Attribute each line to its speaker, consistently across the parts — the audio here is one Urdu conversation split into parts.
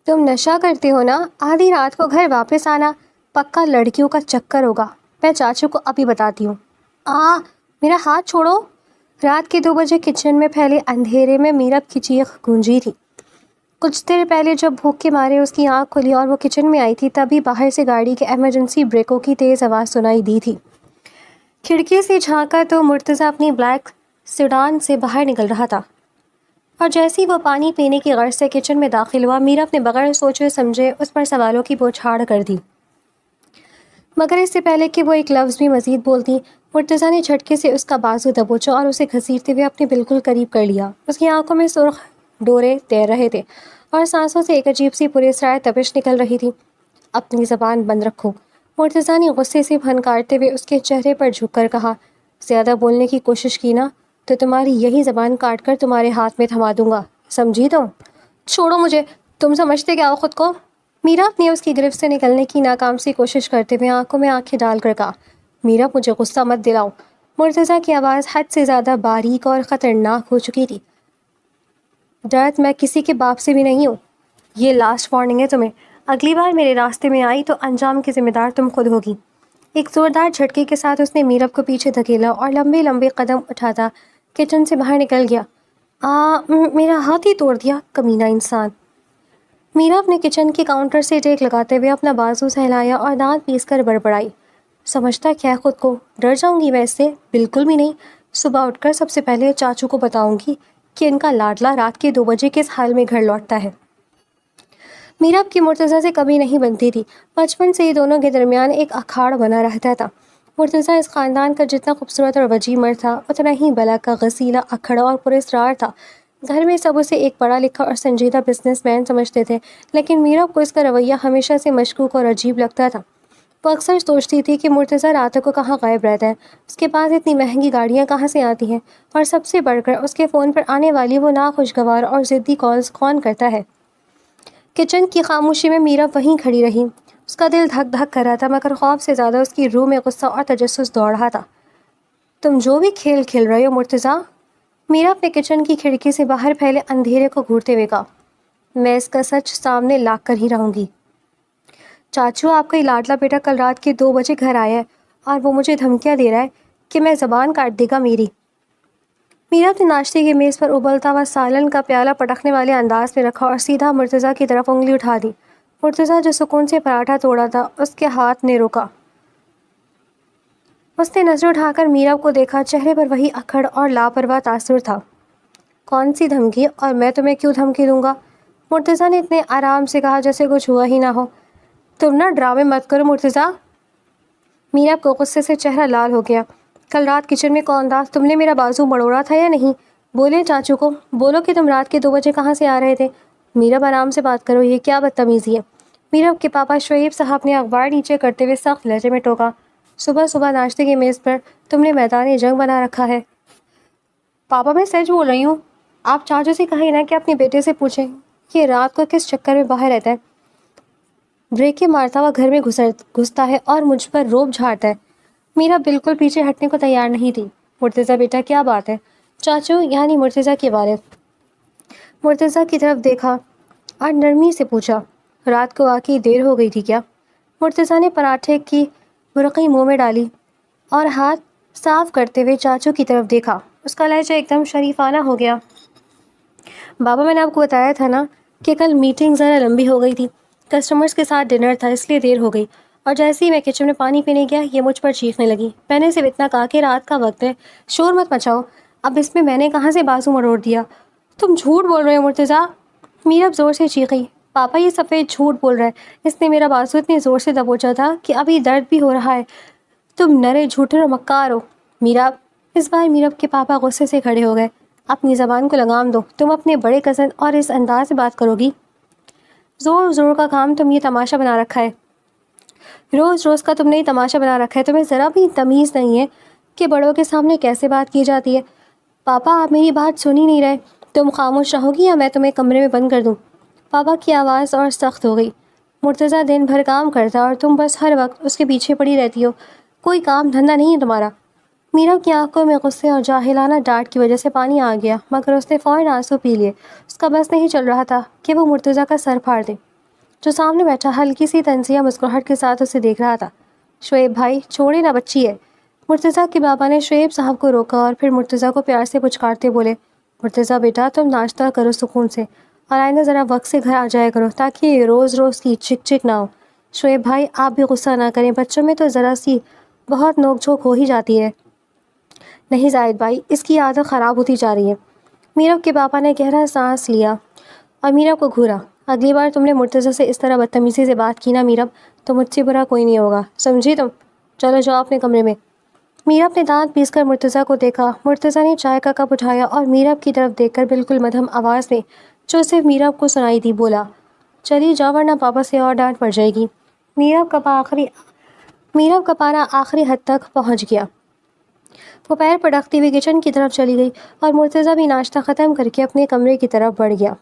Speaker 1: تم نشہ کرتے ہو نا؟ آدھی رات کو گھر واپس آنا پکا لڑکیوں کا چکر ہوگا. میں چاچو کو ابھی بتاتی ہوں. میرا ہاتھ چھوڑو. رات کے 2 بجے کچن میں پھیلے اندھیرے میں میرب کی چیخ گونجی تھی. کچھ دیر پہلے جب بھوک کے مارے اس کی آنکھ کھلی اور وہ کچن میں آئی تھی تبھی باہر سے گاڑی کے ایمرجنسی بریکوں کی تیز آواز سنائی دی تھی. کھڑکی سے جھانکا تو مرتضیٰ اپنی بلیک سیڈان سے باہر نکل رہا تھا اور جیسے ہی وہ پانی پینے کی غرض سے کچن میں داخل ہوا میرب نے بغیر سوچے سمجھے اس پر سوالوں کی بوچھاڑ کر دی. مگر اس سے پہلے کہ وہ ایک لفظ بھی مزید بولتی مرتضیٰ نے جھٹکے سے اس کا بازو دبوچا اور اسے گھسیٹتے ہوئے اپنے بالکل قریب کر لیا. اس کی آنکھوں میں سرخ ڈورے تیر رہے تھے اور سانسوں سے ایک عجیب سی پراسرار تپش نکل رہی تھی. اپنی زبان بند رکھو. مرتضیٰ نے غصے سے پھنکارتے ہوئے اس کے چہرے پر جھک کر کہا. زیادہ بولنے کی کوشش کی نا تو تمہاری یہی زبان کاٹ کر تمہارے ہاتھ میں تھما دوں گا, سمجھی تم؟ چھوڑو مجھے. تم سمجھتے کیا ہو خود کو؟ میرب نے اس کی گرفت سے نکلنے کی ناکام سی کوشش کرتے ہوئے آنکھوں میں آنکھیں ڈال کر کہا. میرب مجھے غصہ مت دلاؤ. مرتضیٰ کی آواز حد سے زیادہ باریک اور خطرناک ہو چکی تھی. درد میں کسی کے باپ سے بھی نہیں ہوں. یہ لاسٹ وارننگ ہے تمہیں. اگلی بار میرے راستے میں آئی تو انجام کی ذمہ دار تم خود ہوگی. ایک زوردار جھٹکے کے ساتھ اس نے میرب کو پیچھے دھکیلا اور لمبے لمبے قدم اٹھاتا کچن سے باہر نکل گیا. میرا ہاتھ ہی توڑ دیا, کمینہ انسان. میرب نے کچن کے کاؤنٹر سے ٹیک لگاتے ہوئے اپنا بازو سہلایا اور دانت پیس کر بڑبڑائی. سمجھتا کیا ہے خود کو؟ ڈر جاؤں گی میں اس سے؟ بالکل بھی نہیں. صبح اٹھ کر سب سے پہلے چاچو کو بتاؤں گی کہ ان کا لاڈلا رات کے 2 بجے کس حال میں گھر لوٹتا ہے. میرب کی مرتضیٰ سے کبھی نہیں بنتی تھی. بچپن سے ہی دونوں کے درمیان ایک اکھاڑ بنا رہتا تھا. مرتضیٰ اس خاندان کا جتنا خوبصورت اور وجیح مرد تھا اتنا ہی بلا کا غسیلا, اکھڑا اور پراسرار تھا. گھر میں سب اسے ایک پڑھا لکھا اور سنجیدہ بزنس مین سمجھتے تھے, لیکن میرب کو اس کا رویہ ہمیشہ سے مشکوک اور عجیب لگتا تھا. وہ اکثر سوچتی تھی کہ مرتضیٰ راتوں کو کہاں غائب رہتا ہے, اس کے پاس اتنی مہنگی گاڑیاں کہاں سے آتی ہیں, اور سب سے بڑھ کر اس کے فون پر آنے والی وہ ناخوشگوار اور ضدی کالز کون کرتا ہے. کچن کی خاموشی میں میرب وہیں کھڑی رہی. اس کا دل دھک دھک کر رہا تھا مگر خوف سے زیادہ اس کی روح میں غصہ اور تجسس دوڑ رہا تھا. تم جو بھی کھیل کھیل رہے ہو مرتضیٰ, میرب نے کچن کی کھڑکی سے باہر پھیلے اندھیرے کو گھورتے ہوئے کہا, میں اس کا سچ سامنے لا کر ہی رہوں گی. چاچو, آپ کا یہ لاڈلا بیٹا کل رات کے 2 بجے گھر آیا ہے اور وہ مجھے دھمکیاں دے رہا ہے کہ میں زبان کاٹ دے گا میری. میرب نے ناشتے کی میز پر ابلتا ہوا سالن کا پیالہ پٹکنے والے انداز میں رکھا اور سیدھا مرتضیٰ کی طرف انگلی اٹھا دی. مرتضیٰ جو سکون سے پراٹھا توڑا تھا اس کے ہاتھ نے روکا. اس نے نظر اٹھا کر میرب کو دیکھا. چہرے پر وہی اکھڑ اور لاپرواہ تاثر تھا. کون سی دھمکی, اور میں تمہیں کیوں دھمکی دوں گا؟ مرتضیٰ نے اتنے آرام سے کہا جیسے کچھ ہوا ہی نہ ہو. تم نا ڈرامے مت کرو مرتضیٰ. میرب کو غصے سے چہرہ لال ہو گیا. کل رات کچن میں کون تھا؟ تم نے میرا بازو مڑوڑا تھا یا نہیں؟ بولے چاچو کو, بولو کہ تم رات کے 2 بجے کہاں سے آ رہے تھے. میرب آرام سے بات کرو, یہ کیا بدتمیزی ہے؟ میرب کے پاپا شعیب صاحب نے اخبار نیچے کرتے ہوئے سخت لہجے میں ٹوکا. صبح صبح ناشتے کی میز پر تم نے میدان جنگ بنا رکھا ہے. پاپا, میں سچ بول رہی ہوں. آپ چاچو سے کہیں نا کہ اپنے بیٹے سے پوچھیں کہ رات کو کس چکر میں باہر رہتا ہے. بریکیں مارتا ہوا گھر میں گھستا ہے اور مجھ پر روب جھاڑتا ہے. میرا بالکل پیچھے ہٹنے کو تیار نہیں تھی. مرتضیٰ بیٹا, کیا بات ہے؟ چاچو یعنی مرتضیٰ کے والد مرتضیٰ کی طرف دیکھا اور نرمی سے پوچھا, رات کو واقعی دیر ہو گئی تھی کیا؟ مرتضیٰ نے پراٹھے کی برقی منہ میں ڈالی اور ہاتھ صاف کرتے ہوئے چاچو کی طرف دیکھا. اس کا لہجہ ایک دم شریفانہ ہو گیا. بابا, میں نے آپ کو بتایا تھا نا کہ کل میٹنگ ذرا لمبی ہو گئی تھی. کسٹمرز کے ساتھ ڈنر تھا اس لیے دیر ہو گئی, اور جیسے ہی میں کچن میں پانی پینے گیا یہ مجھ پر چیخنے لگی. میں نے صرف اتنا کہا کہ رات کا وقت ہے, شور مت مچاؤ. اب اس میں نے کہاں سے بازو مروڑ دیا؟ تم جھوٹ بول رہے ہو مرتضیٰ. میرب زور سے چیخی. پاپا, یہ سفید جھوٹ بول رہا ہے. اس نے میرا بازو اتنی زور سے دبوچا تھا کہ ابھی درد بھی ہو رہا ہے. تم نرے جھوٹے اور مکار ہو. میرب. اس بار میرب کے پاپا غصے سے کھڑے ہو گئے. اپنی زبان کو لگام دو. تم اپنے بڑے کزن اور اس انداز سے بات کرو گی؟ زور زور کا کام تم یہ تماشا بنا رکھا ہے. روز روز کا تم نے یہ تماشا بنا رکھا ہے. تمہیں ذرا بھی تمیز نہیں ہے کہ بڑوں کے سامنے کیسے بات کی جاتی ہے. پاپا, آپ میری بات سن ہی نہیں رہے. تم خاموش رہو گی یا میں تمہیں کمرے میں بند کر دوں؟ پاپا کی آواز اور سخت ہو گئی. مرتضیٰ دن بھر کام کرتا اور تم بس ہر وقت اس کے پیچھے پڑی رہتی ہو. کوئی کام دھندا نہیں ہے تمہارا. میرب کی آنکھوں میں غصے اور جاہلانہ ڈانٹ کی وجہ سے پانی آ گیا مگر اس نے فوراً آنسو پی لیے. اس کا بس نہیں چل رہا تھا کہ وہ مرتضیٰ کا سر پھاڑ دے. جو سامنے بیٹھا ہلکی سی طنزیہ مسکراہٹ کے ساتھ اسے دیکھ رہا تھا۔ شعیب بھائی چھوڑے نا، بچی ہے۔ مرتضیٰ کے بابا نے شعیب صاحب کو روکا اور پھر مرتضیٰ کو پیار سے پچکارتے بولے، مرتضیٰ بیٹا تم ناشتہ کرو سکون سے، اور آئندہ ذرا وقت سے گھر آ جایا کرو تاکہ روز روز کی چک چک نہ ہو۔ شعیب بھائی آپ بھی غصہ نہ کریں، بچوں میں تو ذرا سی بہت نوک جھوک ہو ہی جاتی ہے۔ نہیں زاہد بھائی، اس کی عادت خراب ہوتی جا رہی ہے۔ میرب کے پاپا نے گہرا سانس لیا اور میرب کو گھورا۔ اگلی بار تم نے مرتضیٰ سے اس طرح بدتمیزی سے بات کی نا میرب، تو مجھ سے برا کوئی نہیں ہوگا، سمجھی تم؟ چلو جاؤ اپنے کمرے میں۔ میرب نے دانت پیس کر مرتضیٰ کو دیکھا۔ مرتضیٰ نے چائے کا کپ اٹھایا اور میرب کی طرف دیکھ کر بالکل مدھم آواز میں، جو صرف میرب کو سنائی دی، بولا، چلی جاؤ ورنہ پاپا سے اور ڈانٹ پڑ جائے گی۔ میرب کا پارا آخری حد تک پہنچ گیا۔ وہ پیر پٹکتی ہوئی کچن کی طرف چلی گئی اور مرتضیٰ بھی ناشتہ ختم کر کے اپنے کمرے کی طرف بڑھ گیا۔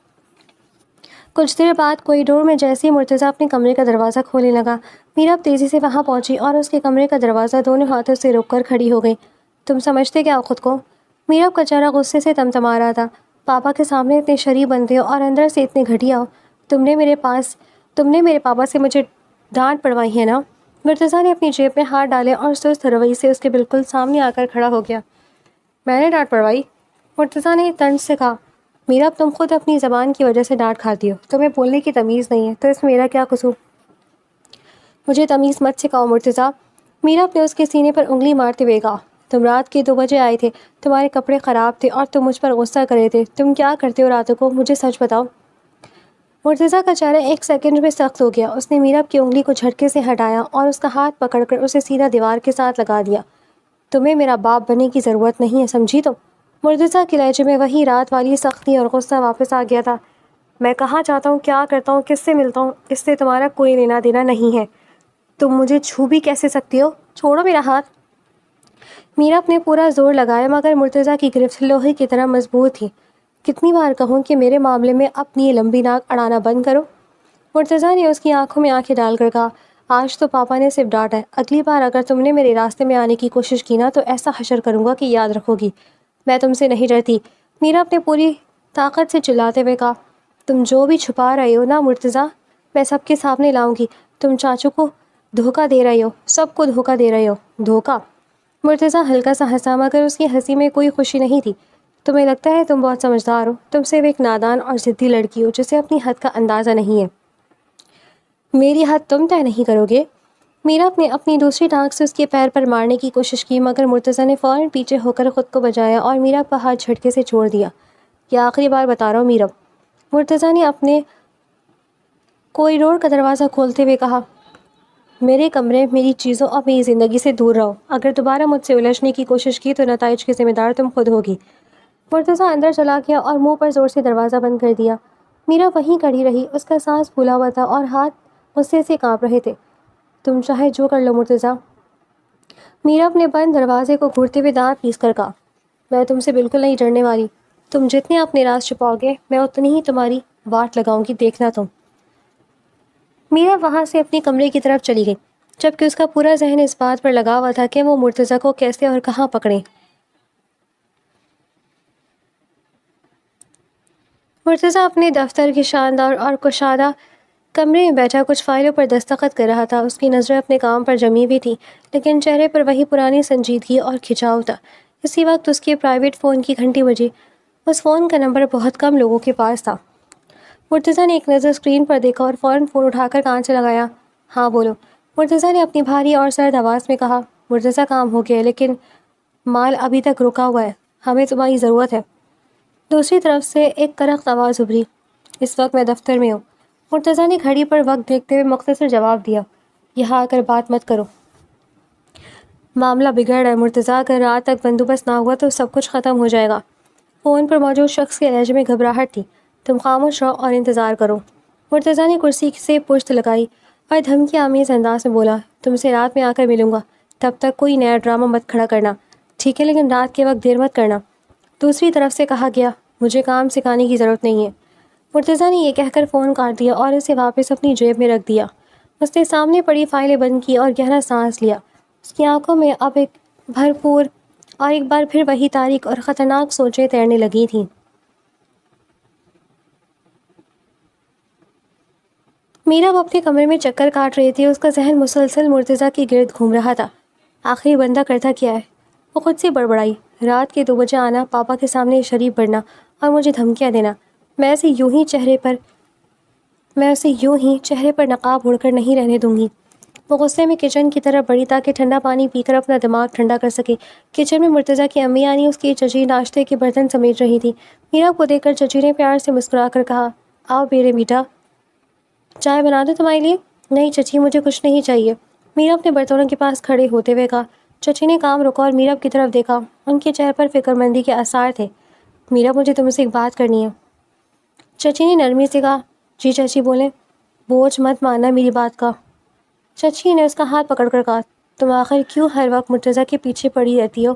Speaker 1: کچھ دیر بعد کوریڈور میں جیسے ہی مرتضیٰ اپنے کمرے کا دروازہ کھولنے لگا، میرب تیزی سے وہاں پہنچی اور اس کے کمرے کا دروازہ دونوں ہاتھوں سے روک کر کھڑی ہو گئی۔ تم سمجھتے کیا ہو خود کو؟ میرب کا چہرہ غصے سے تمتما رہا تھا۔ پاپا کے سامنے اتنے شریف بنتے ہو اور اندر سے اتنے گھٹیا ہو۔ تم نے میرے پاپا سے مجھے ڈانٹ پڑوائی ہے نا؟ مرتضیٰ نے اپنی جیب میں ہاتھ ڈالے اور سست روی سے اس کے بالکل سامنے آ کر کھڑا ہو گیا۔ میں نے ڈانٹ پڑوائی؟ مرتضیٰ نے طنز سے کہا، میرب تم خود اپنی زبان کی وجہ سے ڈانٹ کھاتی ہو، تمہیں بولنے کی تمیز نہیں ہے، تو اس میں میرا کیا قصور؟ مجھے تمیز مت سکھاؤ مرتضیٰ۔ میرب نے اس کے سینے پر انگلی مارتے ہوئے کہا، تم رات کے 2 بجے آئے تھے، تمہارے کپڑے خراب تھے اور تم مجھ پر غصہ کر رہے تھے۔ تم کیا کرتے ہو راتوں کو، مجھے سچ بتاؤ۔ مرتضیٰ کا چہرہ ایک سیکنڈ میں سخت ہو گیا۔ اس نے میرب کی انگلی کو جھٹکے سے ہٹایا اور اس کا ہاتھ پکڑ کر اسے سیدھا دیوار کے ساتھ لگا دیا۔ تمہیں میرا باپ بننے کی ضرورت نہیں ہے، سمجھی تم؟ مرتضیٰ کے لہجے میں وہی رات والی سختی اور غصہ واپس آ گیا تھا۔ میں کہاں جاتا ہوں، کیا کرتا ہوں، کس سے ملتا ہوں، اس سے تمہارا کوئی لینا دینا نہیں ہے۔ تم مجھے چھو بھی کیسے سکتی ہو؟ چھوڑو میرا ہاتھ۔ میرب نے پورا زور لگایا مگر مرتضیٰ کی گرفت لوہے کی طرح مضبوط تھی۔ کتنی بار کہوں کہ میرے معاملے میں اپنی یہ لمبی ناک اڑانا بند کرو؟ مرتضیٰ نے اس کی آنکھوں میں آنکھیں ڈال کر کہا، آج تو پاپا نے صرف ڈانٹا ہے، اگلی بار اگر تم نے میرے راستے میں آنے کی کوشش کی نا تو ایسا حشر کروں گا کہ یاد رکھو گی۔ میں تم سے نہیں ڈرتی، میرب نے پوری طاقت سے چلاتے ہوئے کہا۔ تم جو بھی چھپا رہے ہو نا مرتضیٰ، میں سب کے سامنے لاؤں گی۔ تم چاچو کو دھوکہ دے رہے ہو، سب کو دھوکہ دے رہے ہو۔ دھوکہ؟ مرتضیٰ ہلکا سا ہنسا مگر اس کی ہنسی میں کوئی خوشی نہیں تھی۔ تمہیں لگتا ہے تم بہت سمجھدار ہو، تم صرف ایک نادان اور ضدی لڑکی ہو جسے اپنی حد کا اندازہ نہیں ہے۔ میری حد تم طے نہیں کرو گے؟ میرب نے اپنی دوسری ٹانگ سے اس کے پیر پر مارنے کی کوشش کی مگر مرتضیٰ نے فوراً پیچھے ہو کر خود کو بچایا اور میرب کا ہاتھ جھٹکے سے چھوڑ دیا۔ یہ آخری بار بتا رہا ہوں میرب۔ مرتضیٰ نے اپنے کوریڈور کا دروازہ کھولتے ہوئے کہا، میرے کمرے، میری چیزوں اور میری زندگی سے دور رہو۔ اگر دوبارہ مجھ سے الجھنے کی کوشش کی تو نتائج کی ذمہ دار تم خود ہوگی۔ مرتضیٰ اندر چلا گیا اور منہ پر زور سے دروازہ بند کر دیا۔ میرب وہیں کھڑی رہی، اس کا سانس پھولا ہوا تھا اور ہاتھ غصے سے کانپ رہے تھے۔ تم چاہے جو کر لو مرتضیٰ۔ میرب نے بند دروازے کو گھورتے ہوئے دانت پیس کر کہا، میں تم سے بالکل نہیں ڈرنے والی۔ تم جتنے اپنے راز چھپاؤ گے میں اتنی ہی تمہاری واٹ لگاؤں گی، دیکھنا تم۔ میرب وہاں سے اپنے کمرے کی طرف چلی گئی جبکہ اس کا پورا ذہن اس بات پر لگا ہوا تھا کہ وہ مرتضیٰ کو کیسے اور کہاں پکڑے۔ مرتضیٰ اپنے دفتر کے شاندار اور کشادہ کمرے میں بیٹھا کچھ فائلوں پر دستخط کر رہا تھا۔ اس کی نظریں اپنے کام پر جمی ہوئی تھیں لیکن چہرے پر وہی پرانی سنجیدگی اور کھنچاؤ تھا۔ اسی وقت اس کے پرائیویٹ فون کی گھنٹی بجی۔ اس فون کا نمبر بہت کم لوگوں کے پاس تھا۔ مرتضیٰ نے ایک نظر اسکرین پر دیکھا اور فوراً فون اٹھا کر کان سے لگایا۔ ہاں بولو، مرتضیٰ نے اپنی بھاری اور سرد آواز میں کہا۔ مرتضیٰ کام ہو گیا ہے لیکن مال ابھی تک رکا ہوا ہے، ہمیں تمہاری ضرورت ہے۔ دوسری طرف سے ایک کرخت آواز ابھری، اس وقت میں دفتر میں ہوں۔ مرتضیٰ نے گھڑی پر وقت دیکھتے ہوئے مختصر جواب دیا، یہاں آ کر بات مت کرو، معاملہ بگڑ رہا ہے مرتضیٰ، اگر رات تک بندوبست نہ ہوا تو سب کچھ ختم ہو جائے گا۔ فون پر موجود شخص کے لہجے میں گھبراہٹ تھی۔ تم خاموش رہو اور انتظار کرو۔ مرتضیٰ نے کرسی سے پشت لگائی اور دھمکی آمیز انداز میں بولا، تم سے رات میں آ کر ملوں گا، تب تک کوئی نیا ڈرامہ مت کھڑا کرنا، ٹھیک ہے، لیکن رات کے وقت دیر مت کرنا۔ دوسری طرف سے کہا گیا، مجھے کام سکھانے کی ضرورت نہیں ہے۔ مرتضیٰ نے یہ کہہ کر فون کاٹ دیا اور اسے واپس اپنی جیب میں رکھ دیا۔ اس نے سامنے پڑی فائلیں بند کی اور گہرا سانس لیا۔ اس کی آنکھوں میں اب ایک بھرپور اور ایک بار پھر وہی تاریک اور خطرناک سوچیں تیرنے لگی تھیں۔ میرا اب اپنے کمرے میں چکر کاٹ رہی تھی. اس کا ذہن مسلسل مرتضیٰ کی گرد گھوم رہا تھا. آخری بندہ کرتا کیا ہے؟ وہ خود سے بڑبڑائی. رات کے 2 بجے آنا، پاپا کے سامنے شریف بڑھنا اور مجھے دھمکیاں دینا. میں اسے یوں ہی چہرے پر نقاب اوڑھ کر نہیں رہنے دوں گی. وہ غصے میں کچن کی طرف بڑھی تاکہ ٹھنڈا پانی پی کر اپنا دماغ ٹھنڈا کر سکے. کچن میں مرتضیٰ کی امی یعنی اس کی چچی ناشتے کے برتن سمیٹ رہی تھی. میرا کو دیکھ کر چچی نے پیار سے مسکرا کر کہا، آؤ میرے بیٹا، چائے بنا دو تمہارے لیے؟ نہیں چچی، مجھے کچھ نہیں چاہیے، میرا اپنے برتنوں کے پاس کھڑے ہوتے ہوئے کہا. چچی نے کام روکا اور میرا کی طرف دیکھا. ان کے چہرے پر فکر مندی کے آثار تھے. میرا، مجھے تم سے ایک بات کرنی ہے. چچی نے نرمی سے کہا. جی چچی بولیں. بوجھ مت ماننا میری بات کا. چچی نے اس کا ہاتھ پکڑ کر کہا، تم آخر کیوں ہر وقت مرتضیٰ کے پیچھے پڑی رہتی ہو؟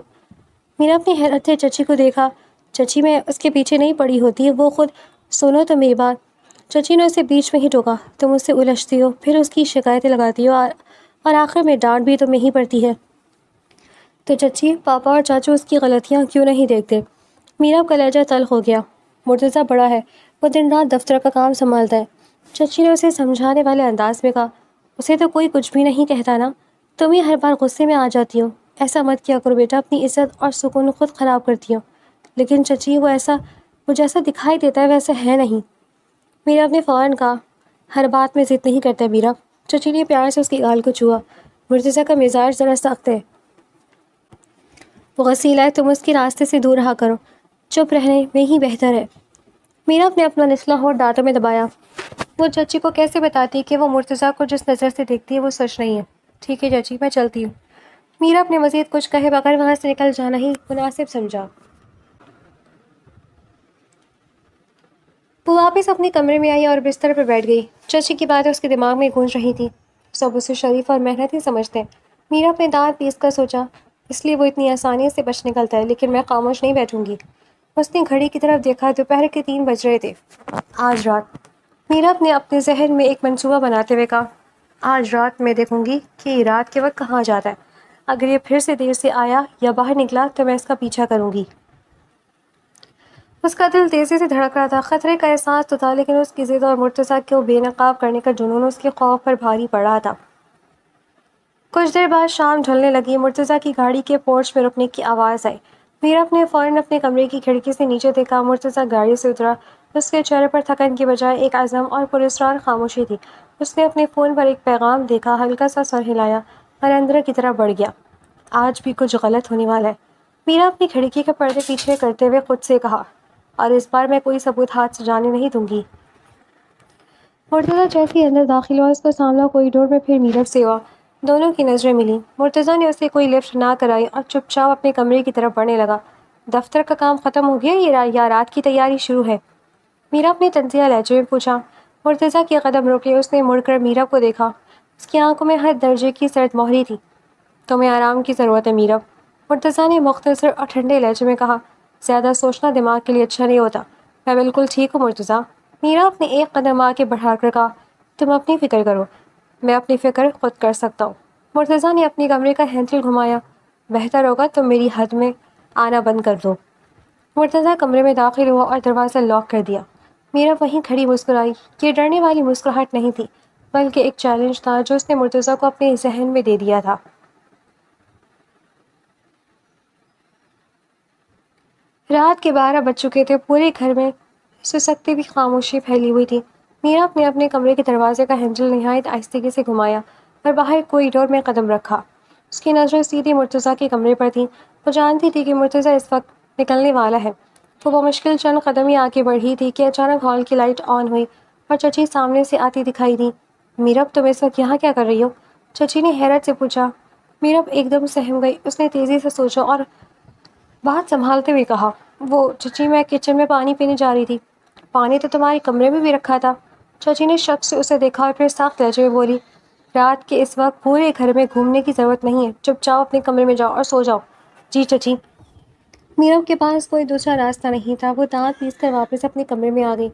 Speaker 1: میرا اپنی حیرت سے چچی کو دیکھا. چچی، میں اس کے پیچھے نہیں پڑی ہوتی، وہ خود. سنو تو میری بات. چچی نے اسے بیچ میں ہی ٹوکا. تم اس سے الجھتی ہو، پھر اس کی شکایتیں لگاتی ہو اور آخر میں ڈانٹ بھی تمہیں ہی پڑتی ہے. تو چچی، پاپا اور چاچو اس کی غلطیاں کیوں نہیں دیکھتے؟ میرا کا لہجہ تلخ ہو گیا. مرتضیٰ بڑا ہے، وہ دن رات دفتر کا کام سنبھالتا ہے. چچی نے اسے سمجھانے والے انداز میں کہا. اسے تو کوئی کچھ بھی نہیں کہتا نا، تم ہی ہر بار غصے میں آ جاتی ہو. ایسا مت کیا کرو بیٹا، اپنی عزت اور سکون خود خراب کرتی ہو. لیکن چچی، وہ جیسا دکھائی دیتا ہے ویسا ہے نہیں. میرا نے فوراً کہا. ہر بات میں ضد نہیں کرتا میرا. چچی نے پیار سے اس کی گال کو چھوا. مرتضیٰ کا مزاج ذرا سخت ہے، وہ غسیلا ہے، تم اس کے راستے سے دور رہا کرو. چپ رہنے میں ہی بہتر ہے. میرا نے اپنا نچلا ہونٹ دانتوں میں دبایا. وہ چچی کو کیسے بتاتی کہ وہ مرتضیٰ کو جس نظر سے دیکھتی ہے وہ سچ نہیں ہے؟ ٹھیک ہے چچی، میں چلتی ہوں. میرا اپنے مزید کچھ کہے بغیر وہاں سے نکل جانا ہی مناسب سمجھا. وہ واپس اپنے کمرے میں آئی اور بستر پر بیٹھ گئی. چچی کی باتیں اس کے دماغ میں گونج رہی تھی. سب اسے شریف اور محنتی سمجھتے ہیں. میرا اپنے دانت پیس کر سوچا، اس لیے وہ اتنی آسانی سے بچ نکلتا ہے. لیکن میں خاموش نہیں بیٹھوں گی. اس نے گھڑی کی طرف دیکھا. دوپہر کے 3 بج رہے تھے. آج رات. میرا نے اپنے ذہن میں ایک منصوبہ بناتے ہوئے کہا، آج رات میں دیکھوں گی کہ یہ رات کے وقت کہاں جاتا ہے. اگر یہ پھر سے دیر سے آیا یا باہر نکلا تو میں اس کا پیچھا کروں گی. اس کا دل تیزی سے دھڑک رہا تھا. خطرے کا احساس تو تھا، لیکن اس کی ضد اور مرتضیٰ کو بے نقاب کرنے کا جنون اس کے خوف پر بھاری پڑ رہا تھا. کچھ دیر بعد شام ڈھلنے لگی. مرتضیٰ کی گاڑی کے پورچ میں رکنے کی آواز آئی. میرا نے فوراً اپنے کمرے کی کھڑکی سے نیچے دیکھا. مرتضیٰ گاڑی سے اترا. اس کے چہرے پر تھکن کی بجائے ایک عزم اور پراسرار خاموشی تھی. اس نے اپنے فون پر ایک پیغام دیکھا، ہلکا سا سر ہلایا اور اندر کی طرف بڑھ گیا. آج بھی کچھ غلط ہونے والا ہے. میرا اپنی کھڑکی کے پردے پیچھے کرتے ہوئے خود سے کہا، اور اس بار میں کوئی ثبوت ہاتھ سے جانے نہیں دوں گی. مرتضیٰ جیسے ہی اندر داخل ہوا، اس کا سامنا کوریڈور میں پھر میرا سے ہوا. دونوں کی نظریں ملیں. مرتضیٰ نے اسے کوئی لفٹ نہ کرائی اور چپ چاپ اپنے کمرے کی طرف بڑھنے لگا. دفتر کا کام ختم ہو گیا یا رات کی تیاری شروع ہے؟ میرا اپنے تنزیہ لہجے میں پوچھا. مرتضیٰ کے قدم رکے. اس نے مڑ کر میرا کو دیکھا. اس کی آنکھوں میں ہر درجے کی سرد مہری تھی. تمہیں آرام کی ضرورت ہے میرا، مرتضیٰ نے مختصر اور ٹھنڈے لہجے میں کہا. زیادہ سوچنا دماغ کے لیے اچھا نہیں ہوتا. میں بالکل ٹھیک ہوں مرتضیٰ. میرا اپنے ایک قدم آگے بڑھا کر کہا. تم اپنی فکر کرو، میں اپنی فکر خود کر سکتا ہوں. مرتضیٰ نے اپنی کمرے کا ہینڈل گھمایا. بہتر ہوگا تم میری حد میں آنا بند کر دو. مرتضیٰ کمرے میں داخل ہوا اور دروازہ لاک کر دیا. میرا وہیں کھڑی مسکرائی. یہ ڈرنے والی مسکراہٹ نہیں تھی، بلکہ ایک چیلنج تھا جو اس نے مرتضیٰ کو اپنے ذہن میں دے دیا تھا. رات کے 12 بج چکے تھے. پورے گھر میں سسکتی بھی خاموشی پھیلی ہوئی تھی. میرا نے اپنے کمرے کے دروازے کا ہینڈل نہایت آہستگی سے گھمایا اور باہر کوریڈور میں قدم رکھا. اس کی نظریں سیدھی مرتضیٰ کے کمرے پر تھیں. وہ جانتی تھی کہ مرتضیٰ اس وقت نکلنے والا ہے. وہ بمشکل چند قدم ہی آگے بڑھی تھی کہ اچانک ہال کی لائٹ آن ہوئی اور چچی سامنے سے آتی دکھائی دی. میرب، تم اس وقت یہاں کیا کر رہی ہو؟ چچی نے حیرت سے پوچھا. میرب ایک دم سہم گئی. اس نے تیزی سے سوچا اور بات سنبھالتے ہوئے کہا، وہ چچی، میں کچن میں پانی پینے جا رہی تھی. پانی تو تمہارے کمرے میں بھی رکھا تھا. چچی نے شک سے اسے دیکھا اور پھر سخت لہجے میں بولی. رات کے اس وقت پورے گھر میں گھومنے کی ضرورت نہیں ہے. چپ چاپ اپنے کمرے میں جاؤ اور سو جاؤ. جی چچی. میرب کے پاس کوئی دوسرا راستہ نہیں تھا. وہ دانت پیس کر واپس اپنے کمرے میں آ گئی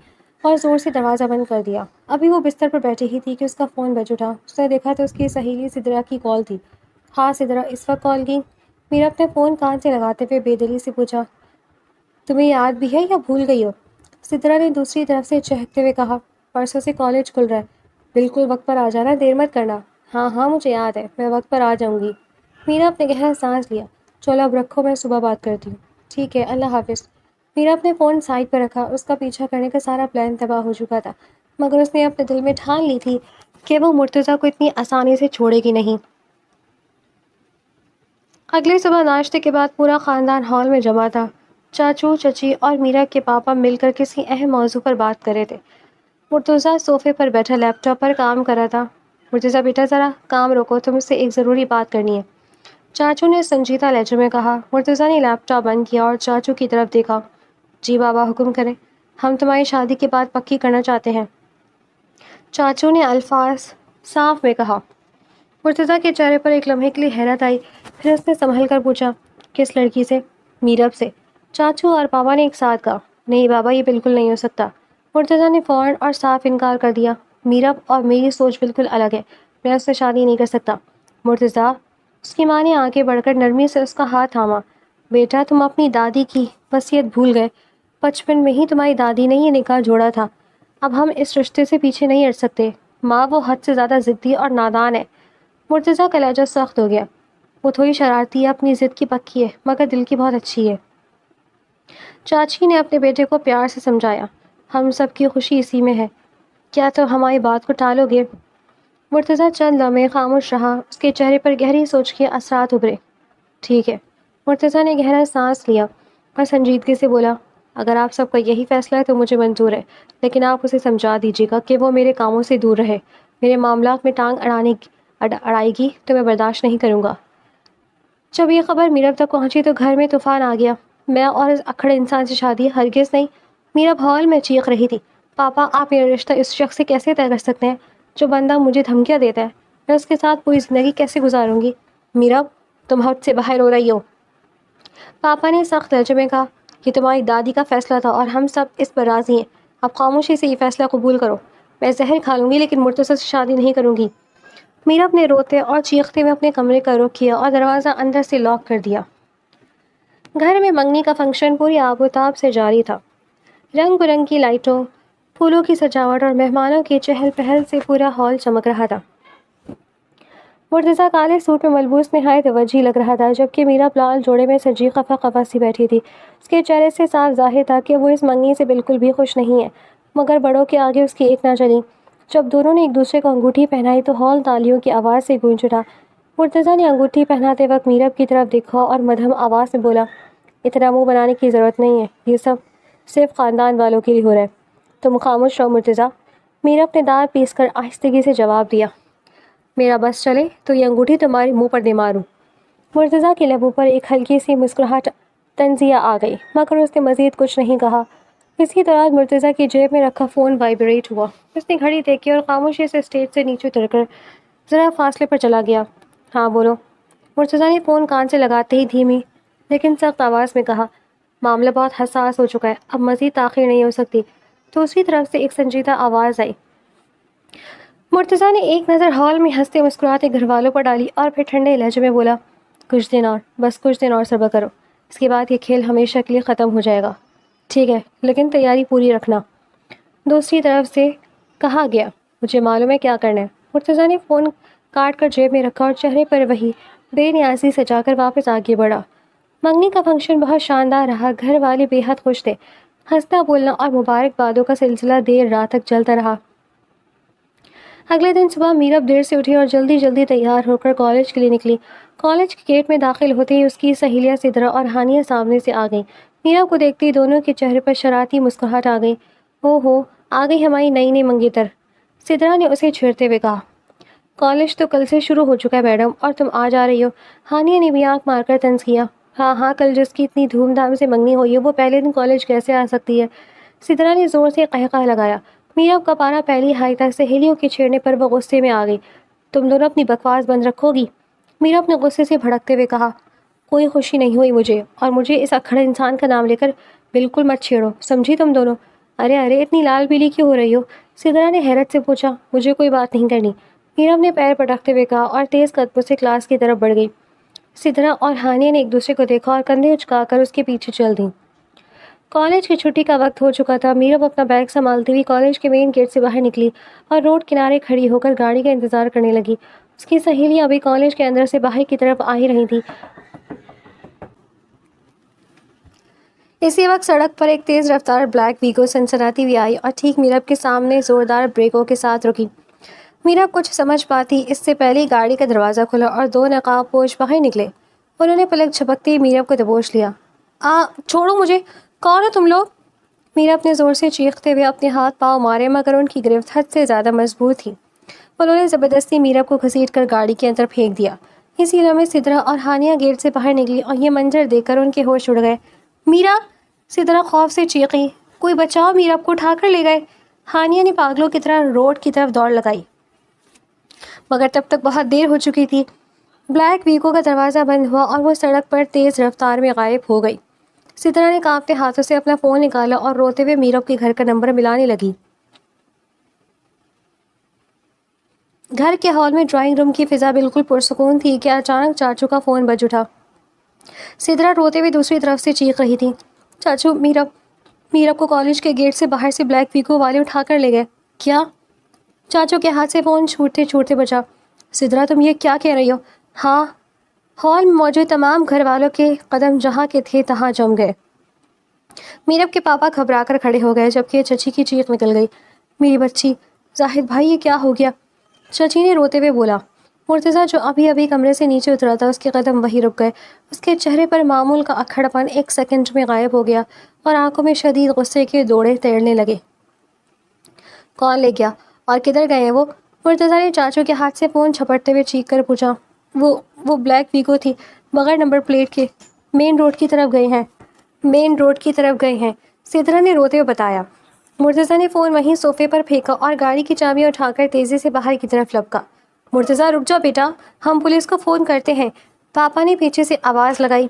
Speaker 1: اور زور سے دروازہ بند کر دیا. ابھی وہ بستر پر بیٹھی ہی تھی کہ اس کا فون بج اٹھا. اس نے دیکھا تو اس کی سہیلی سدرا کی کال تھی. ہاں سدرا، اس وقت کال کی؟ میرب نے فون کان سے لگاتے ہوئے بے دلی سے پوچھا. تمہیں یاد بھی ہے یا بھول گئی ہو؟ سدرا نے دوسری طرف سے چہکتے ہوئے کہا. پرسوں سے کالج کھل رہا ہے. بالکل وقت پر آ جانا، دیر مت کرنا۔ ہاں ہاں مجھے یاد ہے، میں وقت پر آ جاؤں گی۔ میراب نے گہرا سانس لیا۔ چلو اب رکھو، میں صبح بات کرتی ہوں۔ ٹھیک ہے، اللہ حافظ۔ میراب نے فون سائڈ پر رکھا۔ اس کا پیچھا کرنے کا سارا پلان تباہ ہو چکا تھا، مگر اس نے اپنے دل میں ٹھان لی تھی کہ وہ مرتضیٰ کو اتنی آسانی سے چھوڑے گی نہیں۔ اگلی صبح ناشتے کے بعد پورا خاندان ہال میں جمع تھا۔ چاچو، چچی اور میرا کے پاپا مل کر کسی اہم موضوع پر بات کر رہے تھے۔ مرتضیٰ صوفے پر بیٹھا لیپ ٹاپ پر کام کر رہا تھا۔ مرتضیٰ بیٹا ذرا کام روکو، تم سے ایک ضروری بات کرنی ہے، چاچو نے سنجیدہ لہجے میں کہا۔ مرتضیٰ نے لیپ ٹاپ بند کیا اور چاچو کی طرف دیکھا۔ جی بابا حکم کریں، ہم تمہاری شادی کی بات پکی کرنا چاہتے ہیں، چاچو نے الفاظ صاف میں کہا۔ مرتضیٰ کے چہرے پر ایک لمحے کے لیے حیرت آئی، پھر اس نے سنبھل کر پوچھا، کس لڑکی سے؟ میرب سے۔ چاچو اور پاپا نے ایک ساتھ کہا، نہیں بابا، یہ بالکل نہیں ہو سکتا۔ مرتضیٰ نے فوراً اور صاف انکار کر دیا، میرب اور میری سوچ بالکل الگ ہے، میں اس سے شادی نہیں کر سکتا۔ مرتضیٰ، اس کی ماں نے آگے بڑھ کر نرمی سے اس کا ہاتھ تھاما۔ بیٹا، تم اپنی دادی کی وصیت بھول گئے، بچپن میں ہی تمہاری دادی نے یہ نکاح جوڑا تھا، اب ہم اس رشتے سے پیچھے نہیں ہٹ سکتے۔ ماں وہ حد سے زیادہ ضدی اور نادان ہے۔ مرتضیٰ کا لہجہ سخت ہو گیا۔ وہ تھوڑی شرارتی ہے، اپنی ضد کی پکی ہے، مگر دل کی بہت اچھی ہے۔ چاچی نے اپنے بیٹے کو پیار سے سمجھایا، ہم سب کی خوشی اسی میں ہے، کیا تم ہماری بات کو ٹالو گے؟ مرتضیٰ چند لمحے خاموش رہا، اس کے چہرے پر گہری سوچ کے اثرات ابھرے۔ ٹھیک ہے، مرتضیٰ نے گہرا سانس لیا اور سنجیدگی سے بولا، اگر آپ سب کا یہی فیصلہ ہے تو مجھے منظور ہے، لیکن آپ اسے سمجھا دیجیے گا کہ وہ میرے کاموں سے دور رہے، میرے معاملات میں ٹانگ اڑائے گی تو میں برداشت نہیں کروں گا۔ جب یہ خبر میرب تک پہنچی تو گھر میں طوفان آ گیا۔ میں اور اس اکھڑے انسان سے شادی ہرگز نہیں۔ میرب ہال میں چیخ رہی تھی، پاپا آپ میرا رشتہ اس شخص سے کیسے طے کر سکتے ہیں جو بندہ مجھے دھمکیاں دیتا ہے؟ میں اس کے ساتھ پوری زندگی کیسے گزاروں گی؟ میرب، تم حد سے باہر ہو رہی ہو، پاپا نے سخت لہجے میں کہا۔ یہ تمہاری دادی کا فیصلہ تھا اور ہم سب اس پر راضی ہیں، اب خاموشی سے یہ فیصلہ قبول کرو۔ میں زہر کھا لوں گی لیکن مرتضیٰ سے شادی نہیں کروں گی۔ میرب نے روتے اور چیختے ہوئے اپنے کمرے کا رخ کیا اور دروازہ اندر سے لاک کر دیا۔ گھر میں منگنی کا فنکشن پوری آب و تاب سے جاری تھا۔ رنگ برنگ کی لائٹوں، پھولوں کی سجاوٹ اور مہمانوں کی چہل پہل سے پورا ہال چمک رہا تھا۔ مرتضیٰ کالے سوٹ میں ملبوس نہایت وجیح لگ رہا تھا، جبکہ میرب لال جوڑے میں سجی خفا خفا سی بیٹھی تھی۔ اس کے چہرے سے صاف ظاہر تھا کہ وہ اس منگنی سے بالکل بھی خوش نہیں ہے، مگر بڑوں کے آگے اس کی ایک نہ چلی۔ جب دونوں نے ایک دوسرے کو انگوٹھی پہنائی تو ہال تالیوں کی آواز سے گونج اٹھا۔ مرتضیٰ نے انگوٹھی پہناتے وقت میرب کی طرف دیکھا اور مدھم آواز میں بولا، اتنا منہ بنانے کی ضرورت نہیں ہے، یہ سب صرف خاندان والوں کے لیے ہو رہا ہے، تم خاموش رہو مرتضیٰ۔ میرب نے دار پیس کر آہستگی سے جواب دیا، میرا بس چلے تو یہ انگوٹھی تمہارے منہ پر دے ماروں۔ مرتضیٰ کے لبوں پر ایک ہلکی سی مسکراہٹ تنزیہ آ گئی، مگر اس نے مزید کچھ نہیں کہا۔ اسی دوران مرتضیٰ کی جیب میں رکھا فون وائبریٹ ہوا۔ اس نے گھڑی دیکھی اور خاموشی سے اسٹیج سے نیچے اتر کر ذرا فاصلے پر چلا گیا۔ ہاں بولو، مرتضیٰ نے فون کان سے لگاتے ہی دھیمی لیکن سخت آواز میں کہا، معاملہ بہت حساس ہو چکا ہے، اب مزید تاخیر نہیں ہو سکتی۔ دوسری طرف سے ایک سنجیدہ آواز آئی۔ مرتضیٰ نے ایک نظر ہال میں ہنستے مسکراتے گھر والوں پر ڈالی اور پھر ٹھنڈے لہجے میں بولا، کچھ دن اور، بس کچھ دن اور صبر کرو، اس کے بعد یہ کھیل ہمیشہ کے لیے ختم ہو جائے گا۔ ٹھیک ہے، لیکن تیاری پوری رکھنا۔ دوسری طرف سے کہا گیا، مجھے معلوم ہے کیا کرنا ہے۔ مرتضیٰ نے فون کاٹ کر جیب میں رکھا اور چہرے پر وہی بے نیازی سجا کر واپس آگے بڑھا۔ منگنی کا فنکشن بہت شاندار رہا، گھر والے بے حد خوش تھے۔ ہنسنا بولنا اور مبارکبادوں کا سلسلہ دیر رات تک چلتا رہا۔ اگلے دن صبح میرب دیر سے اٹھی اور جلدی جلدی تیار ہو کر کالج کے لیے نکلی۔ کالج کے گیٹ میں داخل ہوتے ہی اس کی سہیلیاں سدرا اور ہانیہ سامنے سے آ گئیں۔ میرب کو دیکھتے ہی دونوں کے چہرے پر شرارتی مسکراہٹ آ گئی۔ او ہو، آ گئی ہماری نئی نئی منگیتر، سدرا نے اسے چھیڑتے ہوئے کہا۔ کالج تو کل سے شروع ہو چکا ہے میڈم، اور تم آ جا رہی ہو، ہانیہ نے بھی آنکھ مار کر طنز کیا۔ ہاں ہاں، کل جس کی اتنی دھوم دھام سے منگنی ہوئی ہے وہ پہلے دن کالج کیسے آ سکتی ہے؟ سدرا نے زور سے قہقہ لگایا۔ میرب کا پارا پہلی ہائی تھا، سہیلیوں کے چھیڑنے پر وہ غصے میں آ گئی۔ تم دونوں اپنی بکواس بند رکھو گی؟ میرب نے غصے سے بھڑکتے ہوئے کہا، کوئی خوشی نہیں ہوئی مجھے، اور مجھے اس اکھڑے انسان کا نام لے کر بالکل مت چھیڑو، سمجھی تم دونوں؟ ارے ارے، اتنی لال پیلی کیوں ہو رہی ہو؟ سدرا نے حیرت سے پوچھا۔ مجھے کوئی بات نہیں کرنی، میرب نے پیر پٹکتے ہوئے کہا اور تیز قدموں سے کلاس کی طرف بڑھ گئی۔ سدرا اور ہانیہ نے ایک دوسرے کو دیکھا اور کندھے اچکا کر اس کے پیچھے چل دیں۔ کالج کی چھٹی کا وقت ہو چکا تھا۔ میرب اپنا بیگ سنبھالتی ہوئی کالج کے مین گیٹ سے باہر نکلی اور روڈ کنارے کھڑی ہو کر گاڑی کا انتظار کرنے لگی۔ اس کی سہیلیاں ابھی کالج کے اندر سے باہر کی طرف آ ہی رہی تھیں۔ اسی وقت سڑک پر ایک تیز رفتار بلیک ویگو سنسناتی ہوئی آئی اور ٹھیک میرب کے سامنے زوردار بریکوں کے ساتھ رکی۔ میرب کچھ سمجھ پاتی اس سے پہلے گاڑی کا دروازہ کھلا اور دو نقاب پوش باہر نکلے۔ انہوں نے پلک جھپکتے میرب کو دبوچ لیا۔ چھوڑو مجھے، کون ہو تم لوگ؟ میرب نے زور سے چیختے ہوئے اپنے ہاتھ پاؤں مارے مگر ان کی گرفت حد سے زیادہ مضبوط تھی۔ انہوں نے زبردستی میرب کو گھسیٹ کر گاڑی کے اندر پھینک دیا۔ اسی لمحے سدرا اور ہانیہ گیٹ سے باہر نکلی اور یہ منظر دیکھ کر ان کے ہوش اڑ گئے۔ میرب! سدرا خوف سے چیخی۔ کوئی بچاؤ، میرب کو اٹھا کر لے گئے۔ ہانیہ نے پاگلوں کی طرح روڈ کی طرف دوڑ لگائی مگر تب تک بہت دیر ہو چکی تھی۔ بلیک ویگو کا دروازہ بند ہوا اور وہ سڑک پر تیز رفتار میں غائب ہو گئی۔ سدرا نے کانپتے ہاتھوں سے اپنا فون نکالا اور روتے ہوئے میرب کے گھر کا نمبر ملانے لگی۔ گھر کے ہال میں ڈرائنگ روم کی فضا بالکل پرسکون تھی کہ اچانک چاچو کا فون بج اٹھا۔ سدرا روتے ہوئے دوسری طرف سے چیخ رہی تھی، چاچو، میرب کو کالج کے گیٹ سے باہر سے بلیک ویگو والے اٹھا کر لے گئے۔ کیا؟ چاچو کے ہاتھ سے فون چھوٹتے چھوٹتے بچا۔ سدرا، تم یہ کیا کہہ رہی ہو؟ ہاں۔ ہال میں موجود تمام گھر والوں کے قدم جہاں کے تھے تہاں جم گئے۔ میرب کے پاپا گھبرا کر کھڑے ہو گئے جبکہ چچی کی چیخ نکل گئی، میری بچی! زاہد بھائی، یہ کیا ہو گیا؟ چچی نے روتے ہوئے بولا۔ مرتضیٰ جو ابھی ابھی کمرے سے نیچے اترا تھا، اس کے قدم وہی رک گئے۔ اس کے چہرے پر معمول کا اکھڑ پن ایک سیکنڈ میں غائب ہو گیا اور آنکھوں میں شدید غصے کے دوڑے تیرنے لگے۔ کون لے گیا اور کدھر گئے ہیں وہ؟ مرتضیٰ نے چاچو کے ہاتھ سے فون جھپٹتے ہوئے چیخ کر پوچھا۔ وہ بلیک ویگو تھی، بغیر نمبر پلیٹ کے، مین روڈ کی طرف گئے ہیں، سدرا نے روتے ہوئے بتایا۔ مرتضیٰ نے فون وہیں صوفے پر پھینکا اور گاڑی کی چابیاں اٹھا کر تیزی سے باہر کی طرف لپکا۔ مرتضیٰ، رک جاؤ بیٹا، ہم پولیس کو فون کرتے ہیں، پاپا نے پیچھے سے آواز لگائی۔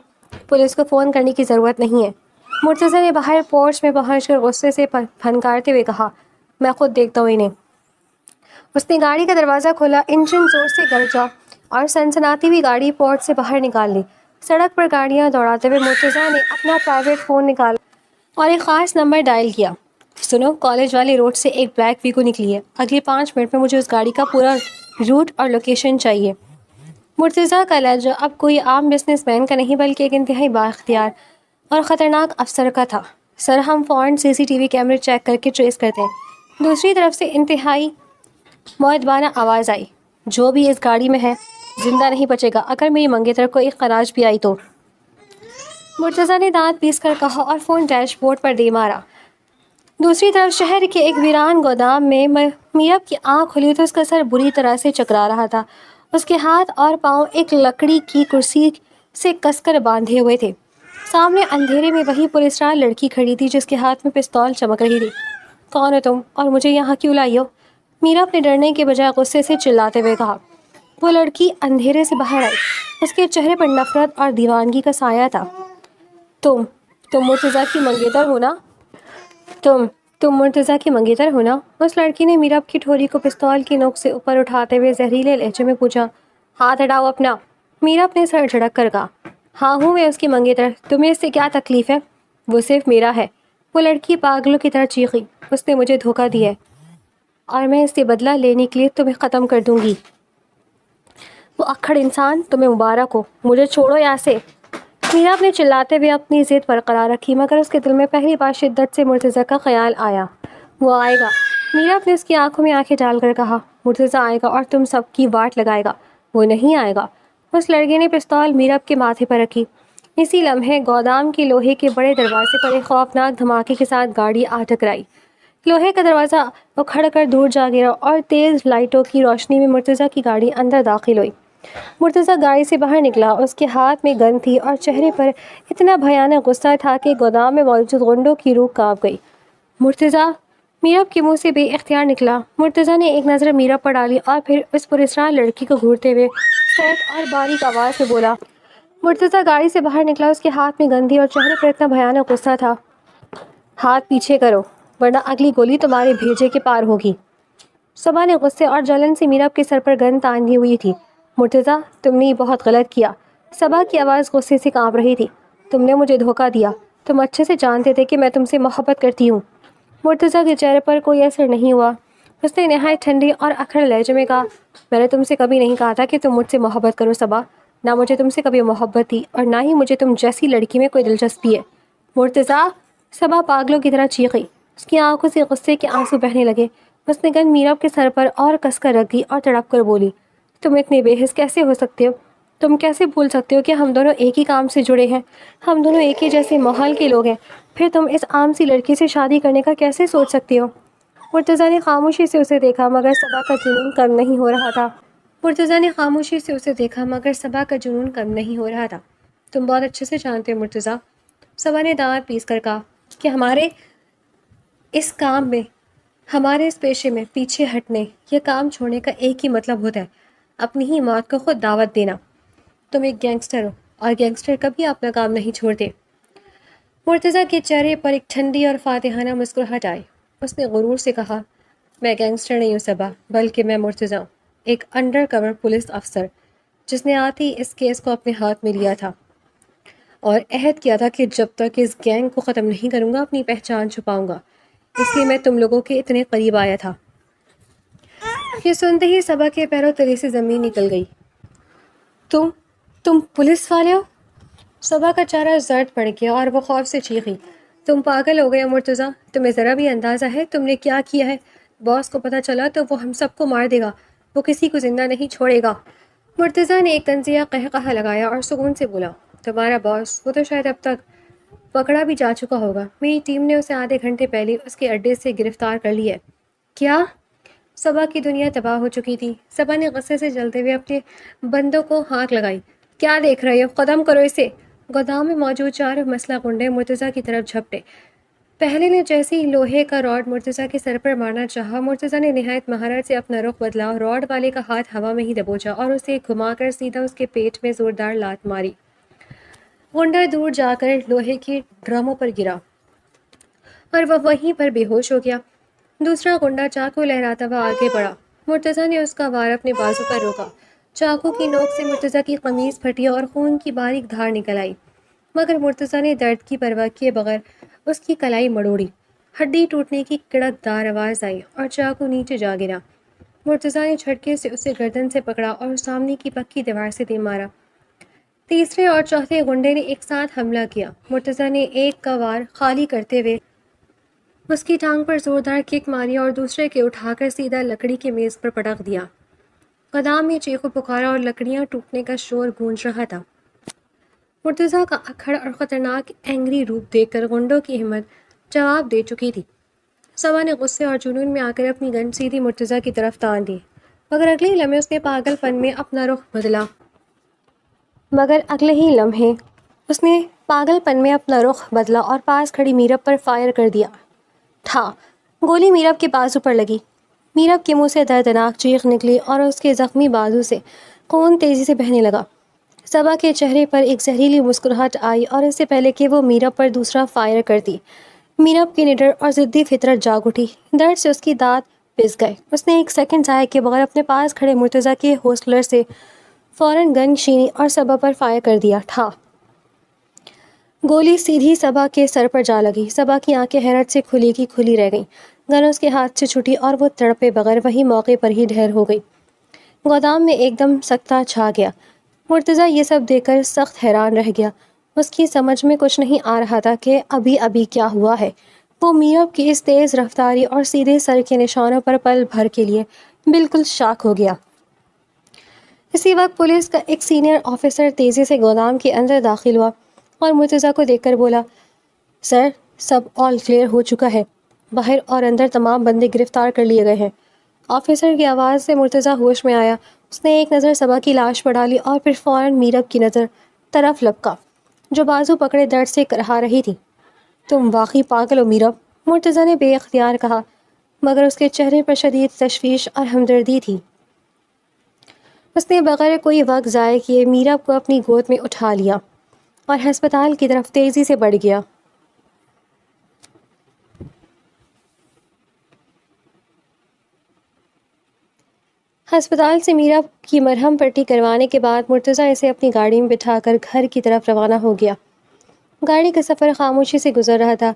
Speaker 1: پولیس کو فون کرنے کی ضرورت نہیں ہے، مرتضیٰ نے باہر پورچ میں پہنچ کر غصے سے پھنکارتے ہوئے کہا۔ میں خود دیکھتا ہوں انہیں۔ اس نے گاڑی کا دروازہ کھولا، انجن زور سے گرجا اور سنسناتی ہوئی گاڑی پورچ سے باہر نکال لی۔ سڑک پر گاڑیاں دوڑاتے ہوئے مرتضیٰ نے اپنا پرائیویٹ فون نکالا اور ایک خاص نمبر ڈائل کیا۔ سنو، کالج والی روڈ سے ایک بلیک ویگو نکلی ہے، اگلے 5 منٹ میں مجھے اس گاڑی کا پورا روٹ اور لوکیشن چاہیے۔ مرتضیٰ کا لہجہ اب کوئی عام بزنس مین کا نہیں بلکہ ایک انتہائی بااختیار اور خطرناک افسر کا تھا۔ سر، ہم فوراً CCTV کیمرے چیک کر کے ٹریس کرتے ہیں۔ دوسری طرف سے انتہائی مؤدبانہ آواز آئی، جو بھی اس گاڑی میں ہے زندہ نہیں بچے گا اگر میری منگیتر کو ایک خراج بھی آئی تو۔ مرتضیٰ نے دانت پیس کر کہا اور فون ڈیش بورڈ پر دے مارا۔ دوسری طرف شہر کے ایک ویران گودام میں میرب کی آنکھ کھلی تو اس کا سر بری طرح سے چکرا رہا تھا۔ اس کے ہاتھ اور پاؤں ایک لکڑی کی کرسی سے کس کر باندھے ہوئے تھے۔ سامنے اندھیرے میں وہی پراسرار لڑکی کھڑی تھی جس کے ہاتھ میں پستول چمک رہی تھی۔ کون ہو تم اور مجھے یہاں کیوں لائی ہو؟ میرب نے ڈرنے کے بجائے غصے سے چلاتے ہوئے کہا۔ وہ لڑکی اندھیرے سے باہر آئی، اس کے چہرے پر نفرت اور دیوانگی کا سایہ تھا۔ تم مرتضیٰ کی منگیتر ہو نا؟ تم مرتضیٰ کی منگیتر ہو نا؟ اس لڑکی نے میرب کی ٹھوری کو پستول کی نوک سے اوپر اٹھاتے ہوئے زہریلے لہجے میں پوچھا۔ ہاتھ ہٹاؤ اپنا۔ میرب نے سر جھٹک کر کہا، ہاں ہوں میں اس کی منگیتر، تمہیں اس سے کیا تکلیف ہے؟ وہ صرف میرا ہے، وہ لڑکی پاگلوں کی طرح چیخی۔ اس نے مجھے دھوکہ دیا ہے اور میں اس سے بدلہ لینے کے لیے تمہیں ختم کر دوں گی۔ وہ اکھڑ انسان، تمہیں مبارک ہو، مجھے چھوڑو یہاں سے۔ میرب نے چلاتے ہوئے اپنی ضد برقرار رکھی مگر اس کے دل میں پہلی بار شدت سے مرتضیٰ کا خیال آیا۔ وہ آئے گا، میرب نے اس کی آنکھوں میں آنکھیں ڈال کر کہا۔ مرتضیٰ آئے گا اور تم سب کی واٹ لگائے گا۔ وہ نہیں آئے گا۔ اس لڑکے نے پستول میرب کے ماتھے پر رکھی۔ اسی لمحے گودام کے لوہے کے بڑے دروازے پر ایک خوفناک دھماکے کے ساتھ گاڑی آ ٹکرائی۔ لوہے کا دروازہ اکھڑ کر دور جا گرا اور تیز لائٹوں کی روشنی میں مرتضیٰ کی گاڑی اندر داخل ہوئی۔ مرتضیٰ گاڑی سے باہر نکلا، اس کے ہاتھ میں گن تھی اور چہرے پر اتنا بھیانک غصہ تھا کہ گودام میں موجود غنڈوں کی روح کانپ گئی۔ مرتضیٰ! میرب کے منہ سے بے اختیار نکلا۔ مرتضیٰ نے ایک نظر میرب پر ڈالی اور پھر اس پراسرار لڑکی کو گھورتے ہوئے سخت اور باریک آواز میں بولا۔ مرتضیٰ گاڑی سے باہر نکلا، اس کے ہاتھ میں گن تھی اور چہرے پر اتنا بھیانک غصہ تھا۔ ہاتھ پیچھے کرو ورنہ اگلی گولی تمہارے بھیجے کے پار ہوگی۔ صبا نے غصے اور جلن سے میرب کے سر پر گن تانی ہوئی تھی۔ مرتضیٰ، تم نے بہت غلط کیا۔ صبا کی آواز غصے سے کانپ رہی تھی۔ تم نے مجھے دھوکہ دیا، تم اچھے سے جانتے تھے کہ میں تم سے محبت کرتی ہوں۔ مرتضیٰ کے چہرے پر کوئی اثر نہیں ہوا۔ اس نے نہایت ٹھنڈی اور اکھڑ لہجے میں کہا، میں نے تم سے کبھی نہیں کہا تھا کہ تم مجھ سے محبت کرو صبا، نہ مجھے تم سے کبھی محبت تھی اور نہ ہی مجھے تم جیسی لڑکی میں کوئی دلچسپی ہے۔ مرتضیٰ! صبا پاگلوں کی طرح چیخی۔ اس کی آنکھوں سے غصے کے آنسو بہنے لگے۔ اس نے گن میراب کے سر پر اور کس کر رکھ دی اور تڑپ کر بولی، تم اتنے بے حس کیسے ہو سکتے ہو؟ تم کیسے بھول سکتے ہو کہ ہم دونوں ایک ہی کام سے جڑے ہیں، ہم دونوں ایک ہی جیسے ماحول کے لوگ ہیں، پھر تم اس عام سی لڑکی سے شادی کرنے کا کیسے سوچ سکتے ہو؟ مرتضیٰ نے خاموشی سے اسے دیکھا مگر صبا کا جنون کم نہیں ہو رہا تھا۔ تم بہت اچھے سے جانتے ہو مرتضیٰ، صبا نے دانت پیس کر کہا، کہ ہمارے اس پیشے میں پیچھے ہٹنے یا کام چھوڑنے کا ایک ہی مطلب ہوتا ہے، اپنی ہی موت کو خود دعوت دینا۔ تم ایک گینگسٹر ہو اور گینگسٹر کبھی اپنا کام نہیں چھوڑتے۔ مرتضیٰ کے چہرے پر ایک ٹھنڈی اور فاتحانہ مسکراہٹ آئی۔ اس نے غرور سے کہا، میں گینگسٹر نہیں ہوں صبا، بلکہ میں مرتضیٰ ہوں، ایک انڈر کور پولیس افسر جس نے آتے ہی اس کیس کو اپنے ہاتھ میں لیا تھا اور عہد کیا تھا کہ جب تک اس گینگ کو ختم نہیں کروں گا اپنی پہچان چھپاؤں گا، اس لیے میں تم لوگوں کے اتنے قریب آیا تھا۔ یہ سنتے ہی صبا کے پیروں تلے سے زمین نکل گئی۔ تم پولیس والے ہو؟ صبا کا چہرہ زرد پڑ گیا اور وہ خوف سے چیخی، تم پاگل ہو گئے ہو مرتضیٰ، تمہیں ذرا بھی اندازہ ہے تم نے کیا کیا ہے؟ باس کو پتہ چلا تو وہ ہم سب کو مار دے گا، وہ کسی کو زندہ نہیں چھوڑے گا۔ مرتضیٰ نے ایک طنزیہ قہقہہ لگایا اور سکون سے بولا، تمہارا باس، وہ تو شاید اب تک پکڑا بھی جا چکا ہوگا، میری ٹیم نے اسے آدھے گھنٹے پہلے اس کے اڈے سے گرفتار کر لیا ہے۔ کیا؟ صبا کی دنیا تباہ ہو چکی تھی۔ صبا نے غصے سے جلتے ہوئے اپنے بندوں کو ہانک لگائی، کیا دیکھ رہے ہو؟ ختم کرو اسے۔ گودام میں موجود 4 مسلح گنڈے مرتضیٰ کی طرف جھپٹے۔ پہلے نے جیسے ہی لوہے کا راڈ مرتضیٰ کے سر پر مارنا چاہا، مرتضیٰ نے نہایت مہارت سے اپنا رخ بدلا، راڈ والے کا ہاتھ ہوا میں ہی دبوچا اور اسے گھما کر سیدھا اس کے پیٹ میں زوردار لات ماری۔ گنڈا دور جا کر لوہے کے ڈرموں پر گرا اور وہ وہیں پر بے ہوش ہو گیا۔ دوسرا گنڈا چاقو لہراتا ہوا آگے بڑھا۔ مرتضیٰ نے اس کا وار اپنے بازو پر روکا۔ چاقو کی نوک سے مرتضیٰ کی قمیض پھٹی اور خون کی باریک دھار نکل آئی، مگر مرتضیٰ نے درد کی پرواہ کیے بغیر اس کی کلائی مڑوڑی۔ ہڈی ٹوٹنے کی کڑک دار آواز آئی اور چاقو نیچے جا گرا۔ مرتضیٰ نے جھٹکے سے اسے گردن سے پکڑا اور سامنے کی پکی دیوار سے دے مارا۔ تیسرے اور چوتھے گنڈے نے ایک ساتھ حملہ کیا۔ مرتضیٰ نے ایک کا وار خالی کرتے ہوئے اس کی ٹانگ پر زوردار کک ماری اور دوسرے کے اٹھا کر سیدھا لکڑی کے میز پر پٹک دیا۔ گودام میں چیخو پکارا اور لکڑیاں ٹوٹنے کا شور گونج رہا تھا۔ مرتضیٰ کا اکھڑ اور خطرناک اینگری روپ دیکھ کر گنڈوں کی ہمت جواب دے چکی تھی۔ صبا نے غصے اور جنون میں آ کر اپنی گن سیدھی مرتضیٰ کی طرف تان دی، مگر اگلے ہی لمحے اس نے پاگل پن میں اپنا رخ بدلا اور پاس کھڑی میراب پر فائر کر دیا۔ ٹھا! گولی میراب کے بازو پر لگی۔ میراب کے منہ سے دردناک چیخ نکلی اور اس کے زخمی بازو سے خون تیزی سے بہنے لگا۔ صبا کے چہرے پر ایک زہریلی مسکراہٹ آئی اور اس سے پہلے کہ وہ میراب پر دوسرا فائر کرتی، میراب کی نڈر اور ضدی فطرت جاگ اٹھی۔ درد سے اس کی دانت پس گئے۔ اس نے ایک سیکنڈ ضائع کیے بغیر اپنے پاس کھڑے مرتضیٰ کے ہولسٹر سے فوراً گن چھینی اور صبا پر فائر کر دیا۔ ٹھا! گولی سیدھی صبا کے سر پر جا لگی۔ صبا کی آنکھیں حیرت سے کھلی کی کھلی رہ گئیں۔ گن اس کے ہاتھ سے چھٹی اور وہ تڑپے بغیر وہی موقع پر ہی ڈھیر ہو گئی۔ گودام میں ایک دم سکتہ چھا گیا۔ مرتضیٰ یہ سب دیکھ کر سخت حیران رہ گیا۔ اس کی سمجھ میں کچھ نہیں آ رہا تھا کہ ابھی کیا ہوا ہے۔ وہ میراب کی اس تیز رفتاری اور سیدھے سر کے نشانوں پر پل بھر کے لیے بالکل شاک ہو گیا۔ اسی وقت پولیس کا ایک سینئر آفیسر تیزی سے گودام کے اندر داخل ہوا اور مرتضیٰ کو دیکھ کر بولا، سر، سب آل کلیئر ہو چکا ہے، باہر اور اندر تمام بندے گرفتار کر لیے گئے ہیں۔ آفیسر کی آواز سے مرتضیٰ ہوش میں آیا۔ اس نے ایک نظر صبا کی لاش پر ڈالی اور پھر فوراً میراب کی نظر طرف لپکا جو بازو پکڑے درد سے کرہا رہی تھی۔ تم واقعی پاگل ہو میراب، مرتضیٰ نے بے اختیار کہا، مگر اس کے چہرے پر شدید تشویش اور ہمدردی تھی۔ اس نے بغیر کوئی وقت ضائع کیے میراب کو اپنی گود میں اٹھا لیا اور ہسپتال کی طرف تیزی سے بڑھ گیا۔ ہسپتال سے میراب کی مرہم پٹی کروانے کے بعد مرتضیٰ اسے اپنی گاڑی میں بٹھا کر گھر کی طرف روانہ ہو گیا۔ گاڑی کا سفر خاموشی سے گزر رہا تھا،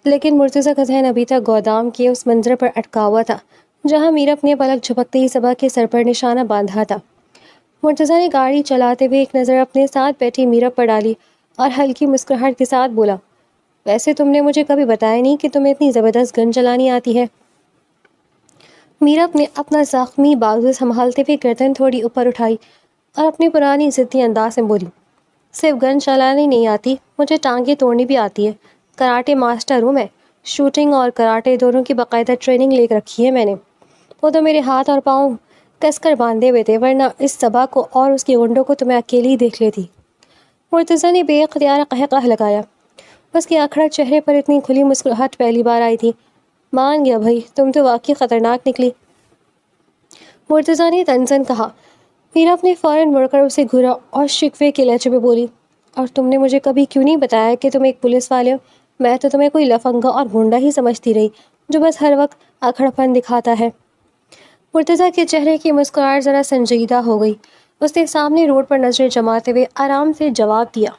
Speaker 1: لیکن مرتضیٰ کا ذہن ابھی تک گودام کے اس منظر پر اٹکا ہوا تھا جہاں میر اپنے پلک جھپکتے ہی صبا کے سر پر نشانہ باندھا تھا۔ مرتضیٰ نے گاڑی چلاتے ہوئے ایک نظر اپنے ساتھ بیٹھی میرب پر ڈالی اور ہلکی مسکراہٹ کے ساتھ بولا، ویسے تم نے مجھے کبھی بتایا نہیں کہ تمہیں اتنی زبردست گن چلانی آتی ہے۔ میرب نے اپنا زخمی بازو سنبھالتے ہوئے گردن تھوڑی اوپر اٹھائی اور اپنی پرانی ضدی انداز میں بولی، صرف گن چلانی نہیں آتی، مجھے ٹانگیں توڑنی بھی آتی ہے۔ کراٹے ماسٹر ہوں میں، شوٹنگ اور کراٹے دونوں کی باقاعدہ ٹریننگ لے رکھی ہے میں نے۔ وہ تو میرے ہاتھ اور پاؤں کس کر باندھے ہوئے تھے، ورنہ اس صبا کو اور اس کے گنڈوں کو تو میں اکیلی ہی دیکھ لیتی۔ مرتضیٰ نے بے اختیار قہقہ لگایا۔ اس کے اکھڑا چہرے پر اتنی کھلی مسکراہٹ پہلی بار آئی تھی۔ مان گیا بھائی، تم تو واقعی خطرناک نکلی، مرتضیٰ نے تنزن کہا۔ میرب نے فوراً مڑ کر اسے گھورا اور شکوے کے لہجے میں بولی، اور تم نے مجھے کبھی کیوں نہیں بتایا کہ تم ایک پولیس والے ہو؟ میں تو تمہیں کوئی لفنگا اور گنڈا ہی سمجھتی رہی جو بس ہر وقت اکھڑپن دکھاتا ہے۔ مرتضیٰ کے چہرے کی مسکراہٹ ذرا سنجیدہ ہو گئی۔ اس نے سامنے روڈ پر نظریں جماتے ہوئے آرام سے جواب دیا،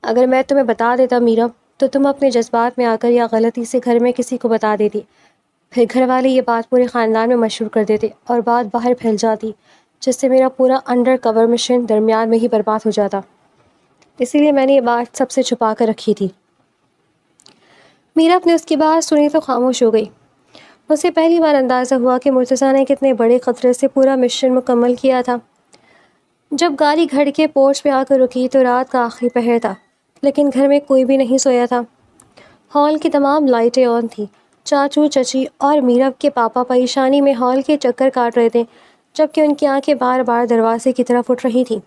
Speaker 1: اگر میں تمہیں بتا دیتا میرب تو تم اپنے جذبات میں آ کر یا غلطی سے گھر میں کسی کو بتا دیتی، پھر گھر والے یہ بات پورے خاندان میں مشہور کر دیتے اور بات باہر پھیل جاتی، جس سے میرا پورا انڈر کور مشن درمیان میں ہی برباد ہو جاتا۔ اسی لیے میں نے یہ بات سب سے چھپا کر رکھی تھی۔ میرب نے اس کی بات سنی تو خاموش ہو گئی۔ اسے پہلی بار اندازہ ہوا کہ مرتضیٰ نے کتنے بڑے خطرے سے پورا مشن مکمل کیا تھا۔ جب گاڑی گھر کے پورچ پہ آ کر رکی تو رات کا آخری پہر تھا، لیکن گھر میں کوئی بھی نہیں سویا تھا۔ ہال کی تمام لائٹیں آن تھیں۔ چاچو، چچی اور میرب کے پاپا پریشانی میں ہال کے چکر کاٹ رہے تھے، جبکہ ان کی آنکھیں بار بار دروازے کی طرف اٹھ رہی تھیں۔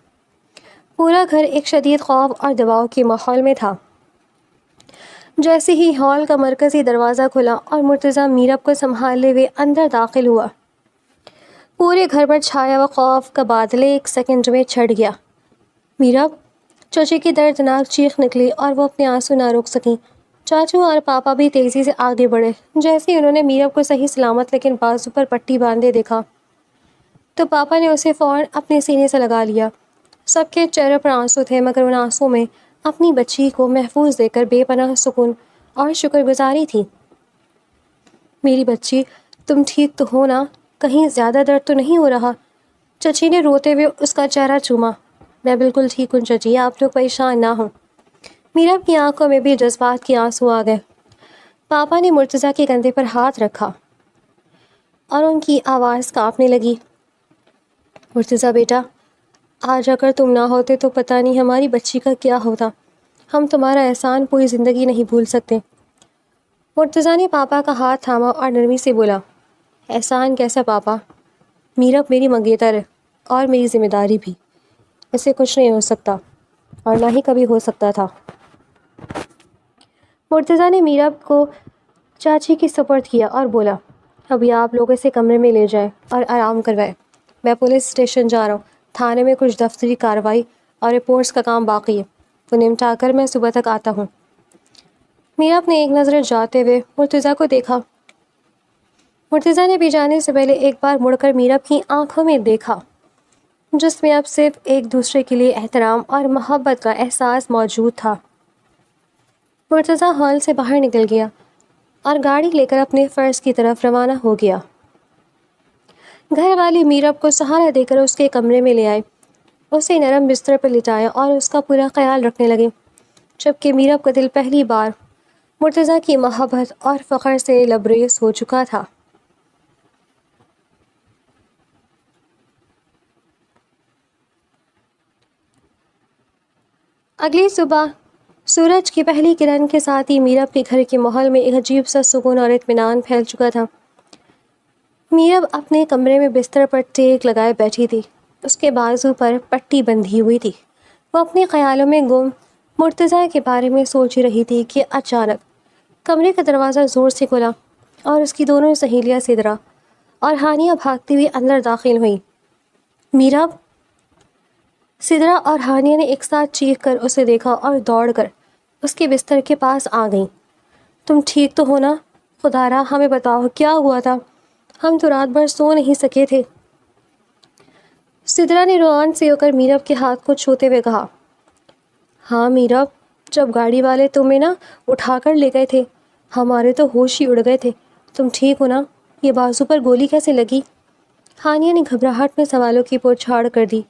Speaker 1: پورا گھر ایک شدید خوف اور دباؤ کے ماحول میں تھا۔ جیسے ہی ہال کا مرکزی دروازہ کھلا اور مرتضیٰ میرب کو سنبھالے ہوئے اندر داخل ہوا، پورے گھر پر چھایا ہوا خوف کا بادل ایک سیکنڈ میں چھٹ گیا۔ میرب، چچی کی دردناک چیخ نکلی اور وہ اپنے آنسو نہ روک سکیں۔ چاچو اور پاپا بھی تیزی سے آگے بڑھے۔ جیسے ہی انہوں نے میرب کو صحیح سلامت لیکن بازو پر پٹی باندھے دیکھا تو پاپا نے اسے فوراً اپنے سینے سے لگا لیا۔ سب کے چہرے پر آنسو تھے، مگر ان آنسوں میں اپنی بچی کو محفوظ دیکھ کر بے پناہ سکون اور شکر گزاری تھی۔ میری بچی، تم ٹھیک تو ہو نا؟ کہیں زیادہ درد تو نہیں ہو رہا؟ چچی نے روتے ہوئے اس کا چہرہ چوما۔ میں بالکل ٹھیک ہوں چچی، آپ لوگ پریشان نہ ہوں۔ میرب کی آنکھوں میں بھی جذبات کے آنسو آ گئے۔ پاپا نے مرتضیٰ کے کندھے پر ہاتھ رکھا اور ان کی آواز کانپنے لگی، مرتضیٰ بیٹا، آج اگر تم نہ ہوتے تو پتہ نہیں ہماری بچی کا کیا ہوتا۔ ہم تمہارا احسان پوری زندگی نہیں بھول سکتے۔ مرتضیٰ نے پاپا کا ہاتھ تھاما اور نرمی سے بولا، احسان کیسا پاپا؟ میرب میری منگیتر ہے اور میری ذمہ داری بھی، اسے کچھ نہیں ہو سکتا اور نہ ہی کبھی ہو سکتا تھا۔ مرتضیٰ نے میرب کو چاچی کی سپرد کیا اور بولا، ابھی آپ لوگ اسے کمرے میں لے جائیں اور آرام کروائیں۔ میں پولیس اسٹیشن جا رہا ہوں، تھانے میں کچھ دفتری کارروائی اور رپورٹس کا کام باقی ہے، وہ نمٹا کر میں صبح تک آتا ہوں۔ میرب نے ایک نظر جاتے ہوئے مرتضیٰ کو دیکھا۔ مرتضیٰ نے بھی جانے سے پہلے ایک بار مڑ کر میرب کی آنکھوں میں دیکھا، جس میں اب صرف ایک دوسرے کے لیے احترام اور محبت کا احساس موجود تھا۔ مرتضیٰ ہال سے باہر نکل گیا اور گاڑی لے کر اپنے فرض کی طرف روانہ ہو گیا۔ گھر والی میرب کو سہارا دے کر اس کے کمرے میں لے آئے، اسے نرم بستر پر لٹایا اور اس کا پورا خیال رکھنے لگے، جبکہ میرب کا دل پہلی بار مرتضیٰ کی محبت اور فخر سے لبریز ہو چکا تھا۔ اگلی صبح سورج کی پہلی کرن کے ساتھ ہی میرب کے گھر کے ماحول میں ایک عجیب سا سکون اور اطمینان پھیل چکا تھا۔ میرب اپنے کمرے میں بستر پر ٹیک لگائے بیٹھی تھی، اس کے بازو پر پٹی بندھی ہوئی تھی۔ وہ اپنے خیالوں میں گم مرتضیٰ کے بارے میں سوچ ہی رہی تھی کہ اچانک کمرے کا دروازہ زور سے کھلا اور اس کی دونوں سہیلیاں سدرا اور ہانیہ بھاگتی ہوئی اندر داخل ہوئیں۔ میرب! سدرا اور ہانیہ نے ایک ساتھ چیخ کر اسے دیکھا اور دوڑ کر اس کے بستر کے پاس آ گئیں۔ تم ٹھیک تو ہو نا؟ خدا را ہمیں بتاؤ کیا ہوا تھا، ہم تو رات بھر سو نہیں سکے تھے۔ سدرا نے روان سے ہو کر میرب کے ہاتھ کو چھوتے ہوئے کہا، ہاں میرب، جب گاڑی والے تمہیں نا اٹھا کر لے گئے تھے، ہمارے تو ہوش ہی اڑ گئے تھے۔ تم ٹھیک ہو نا؟ یہ بازو پر گولی کیسے لگی؟ ہانیہ نے گھبراہٹ میں سوالوں کی پوچھاڑ کر دی۔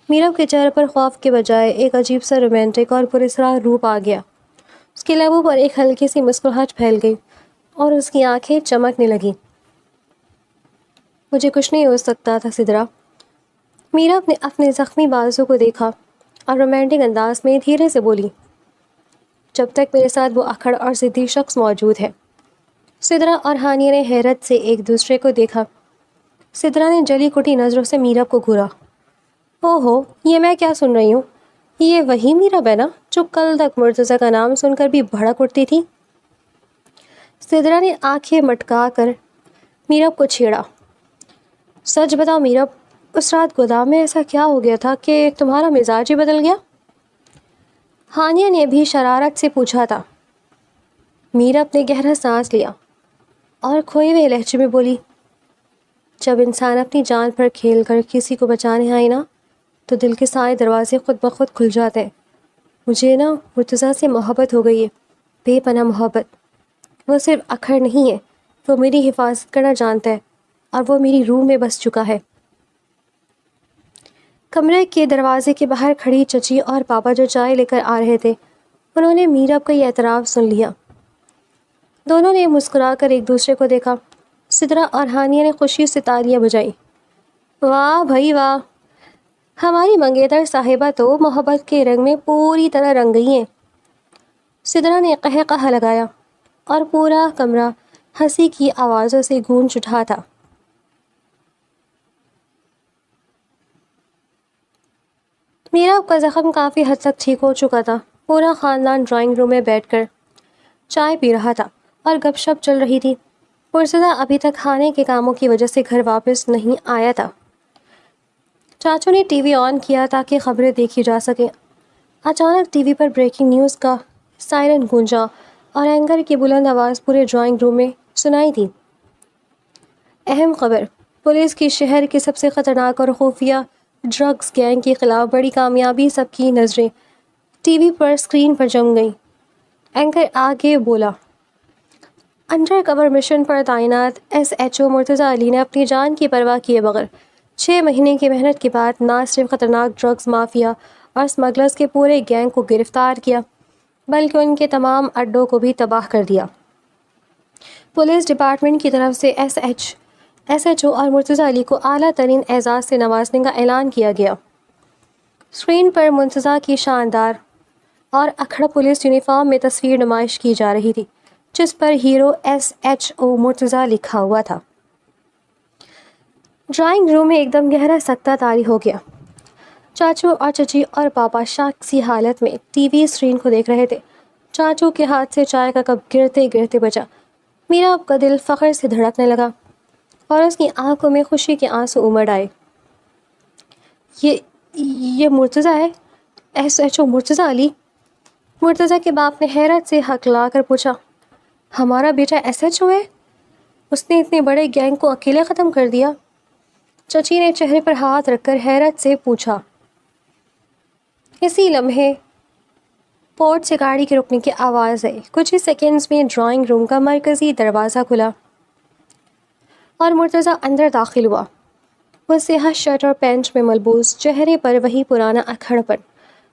Speaker 1: میرب کے چہرے پر خوف کے بجائے ایک عجیب سا رومانٹک اور پراسرار روپ آ گیا۔ اس کے لبوں پر ایک ہلکی سی مسکراہٹ پھیل گئی اور اس کی آنکھیں چمکنے لگیں۔ مجھے کچھ نہیں ہو سکتا تھا سدرا۔ میرب نے اپنے زخمی بازو کو دیکھا اور رومانٹک انداز میں دھیرے سے بولی، جب تک میرے ساتھ وہ اکھڑ اور ضدی شخص موجود ہے۔ سدرا اور ہانیہ نے حیرت سے ایک دوسرے کو دیکھا۔ سدرا نے جلی کٹی نظروں سے میرب کو گھورا۔ او ہو، یہ میں کیا سن رہی ہوں؟ یہ وہی میرب ہے نا جو کل تک مرتضیٰ کا نام سن کر بھی بھڑک اٹھتی تھی؟ سدرا نے آنکھیں مٹکا کر میرب کو چھیڑا۔ سچ بتاؤ میرب، اس رات گودام میں ایسا کیا ہو گیا تھا کہ تمہارا مزاج ہی بدل گیا؟ ہانیہ نے بھی شرارت سے پوچھا تھا۔ میرب نے گہرا سانس لیا اور کھوئے ہوئے لہجے میں بولی، جب انسان اپنی جان پر کھیل کر کسی کو بچانے آئے نا تو دل کے سارے دروازے خود بخود کھل جاتے ہیں۔ مجھے نا مرتضیٰ سے محبت ہو گئی ہے، بے پناہ محبت۔ وہ صرف اکھڑ نہیں ہے، وہ میری حفاظت کرنا جانتا ہے اور وہ میری روح میں بس چکا ہے۔ کمرے کے دروازے کے باہر کھڑی چچی اور پاپا جو چائے لے کر آ رہے تھے، انہوں نے میرب کا یہ اعتراف سن لیا۔ دونوں نے مسکرا کر ایک دوسرے کو دیکھا۔ سدرا اور ہانیہ نے خوشی سے تالیاں بجائیں۔ واہ بھائی واہ، ہماری منگیتر صاحبہ تو محبت کے رنگ میں پوری طرح رنگ گئی ہیں۔ سدرا نے قہقہہ لگایا اور پورا کمرہ ہنسی کی آوازوں سے گونج اٹھا تھا۔ میرب کا زخم کافی حد تک ٹھیک ہو چکا تھا۔ پورا خاندان ڈرائنگ روم میں بیٹھ کر چائے پی رہا تھا اور گپ شپ چل رہی تھی۔ مرتضیٰ ابھی تک کھانے کے کاموں کی وجہ سے گھر واپس نہیں آیا تھا۔ چاچو نے ٹی وی آن کیا تاکہ خبریں دیکھی جا سکیں۔ اچانک ٹی وی پر بریکنگ نیوز کا سائرن گونجا اور اینکر کی بلند آواز پورے ڈرائنگ روم میں سنائی دی۔ اہم خبر، پولیس کی شہر کے سب سے خطرناک اور خفیہ ڈرگز گینگ کے خلاف بڑی کامیابی۔ سب کی نظریں ٹی وی پر اسکرین پر جم گئیں۔ اینکر آگے بولا، انڈر کور مشن پر تعینات ایس ایچ او مرتضیٰ علی نے اپنی جان کی پرواہ کیے بغیر 6 مہینے کی محنت کے بعد نہ صرف خطرناک ڈرگز مافیا اور اسمگلرز کے پورے گینگ کو گرفتار کیا بلکہ ان کے تمام اڈوں کو بھی تباہ کر دیا۔ پولیس ڈپارٹمنٹ کی طرف سے ایس ایچ او اور مرتضیٰ علی کو اعلیٰ ترین اعزاز سے نوازنے کا اعلان کیا گیا۔ اسکرین پر مرتضیٰ کی شاندار اور اکھڑ پولیس یونیفارم میں تصویر نمائش کی جا رہی تھی جس پر hero S H O Murtaza لکھا ہوا تھا۔ ڈرائنگ روم میں ایک دم گہرا سکتہ طاری ہو گیا۔ چاچو اور چچی اور پاپا شاک سی حالت میں ٹی وی اسکرین کو دیکھ رہے تھے۔ چاچو کے ہاتھ سے چائے کا کپ گرتے گرتے بچا۔ میرب کا دل فخر سے دھڑکنے لگا اور اس کی آنکھوں میں خوشی کے آنسو امڑ آئے۔ یہ مرتضیٰ ہے؟ ایس ایچ او مرتضیٰ علی؟ مرتضیٰ کے باپ نے حیرت سے ہکلا کر پوچھا، ہمارا بیٹا ایس ایچ او ہے؟ اس نے اتنے بڑے گینگ کو اکیلے ختم کر دیا؟ چچی نے چہرے پر ہاتھ رکھ کر حیرت سے پوچھا۔ اسی لمحے پورٹ سے گاڑی کے رکنے کی آواز آئی۔ کچھ ہی سیکنڈز میں ڈرائنگ روم کا مرکزی دروازہ کھلا اور مرتضیٰ اندر داخل ہوا۔ وہ سیاہ شرٹ اور پینٹ میں ملبوس، چہرے پر وہی پرانا اکھڑ پن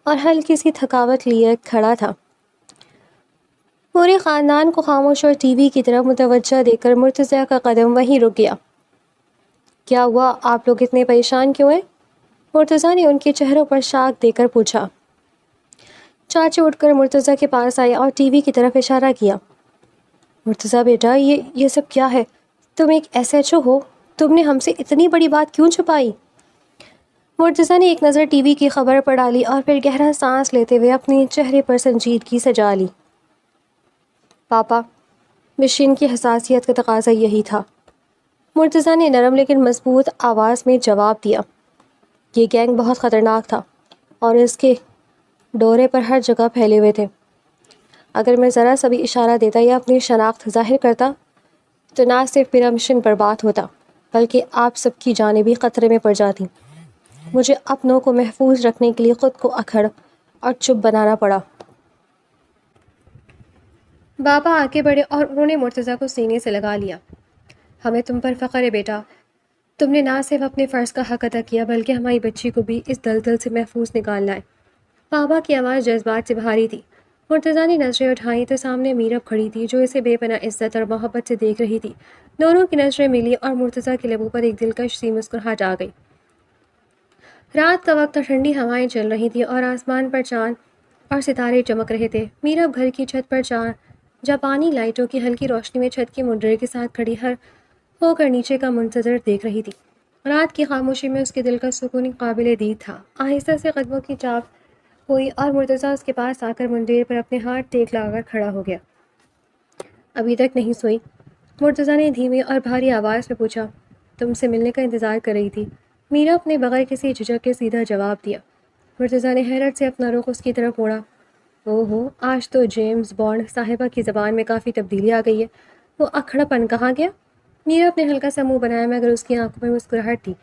Speaker 1: اور ہلکی سی تھکاوٹ لیے کھڑا تھا۔ پورے خاندان کو خاموش اور ٹی وی کی طرف متوجہ دیکھ کر مرتضیٰ کا قدم وہیں رک گیا۔ کیا ہوا، آپ لوگ اتنے پریشان کیوں ہیں؟ مرتضیٰ نے ان کے چہروں پر شاک دے کر پوچھا۔ چاچو اٹھ کر مرتضیٰ کے پاس آئے اور ٹی وی کی طرف اشارہ کیا۔ مرتضیٰ بیٹا، یہ سب کیا ہے؟ تم ایک ایس ایچ او ہو، تم نے ہم سے اتنی بڑی بات کیوں چھپائی؟ مرتضیٰ نے ایک نظر ٹی وی کی خبر پر ڈالی اور پھر گہرا سانس لیتے ہوئے اپنے چہرے پر سنجیدگی سجا لی۔ پاپا، مشین کی حساسیت کا تقاضا یہی تھا، مرتضیٰ نے نرم لیکن مضبوط آواز میں جواب دیا۔ یہ گینگ بہت خطرناک تھا اور اس کے ڈورے پر ہر جگہ پھیلے ہوئے تھے۔ اگر میں ذرا سا بھی اشارہ دیتا یا اپنی شناخت ظاہر کرتا تو نہ صرف میرا مشن برباد ہوتا بلکہ آپ سب کی جانیں بھی خطرے میں پڑ جاتی۔ مجھے اپنوں کو محفوظ رکھنے کے لیے خود کو اکھڑ اور چپ بنانا پڑا۔ بابا آگے بڑھے اور انہوں نے مرتضیٰ کو سینے سے لگا لیا۔ ہمیں تم پر فخر ہے بیٹا، تم نے نہ صرف اپنے فرض کا حق ادا کیا بلکہ ہماری بچی کو بھی اس دلدل سے محفوظ نکال لائے۔ بابا کی آواز جذبات سے بھاری تھی۔ مرتضیٰ نے نظریں اٹھائیں تو سامنے میرب کھڑی تھی جو اسے بے پناہ عزت اور محبت سے دیکھ رہی تھی۔ دونوں کی نظریں ملی اور مرتضیٰ کے لبوں پر ایک دلکش سی مسکراہٹ آ گئی۔ رات کا وقت اور ٹھنڈی ہوائیں چل رہی تھیں اور آسمان پر چاند اور ستارے چمک رہے تھے۔ میرب گھر کی چھت پر جاپانی لائٹوں کی ہلکی روشنی میں چھت کے منڈرے کے ساتھ کھڑی ہو کر نیچے کا منظر دیکھ رہی تھی۔ رات کی خاموشی میں اس کے دل کا سکون قابل دید تھا۔ آہستہ سے قدموں کی چاپ ہوئی اور مرتضیٰ اس کے پاس آ کر منڈیر پر اپنے ہاتھ ٹیک لا کر کھڑا ہو گیا۔ ابھی تک نہیں سوئی؟ مرتضیٰ نے دھیمی اور بھاری آواز میں پوچھا۔ تم سے ملنے کا انتظار کر رہی تھی، میرب نے بغیر کسی جھجک کے سیدھا جواب دیا۔ مرتضیٰ نے حیرت سے اپنا رخ اس کی طرف موڑا۔ اوہو، آج تو جیمز بانڈ صاحبہ کی زبان میں کافی تبدیلی آ گئی ہے۔ وہ اکھڑ پن کہاں گیا؟ میرب نے ہلکا سا منہ بنایا مگر اس کی آنکھوں میں مسکراہٹ تھی۔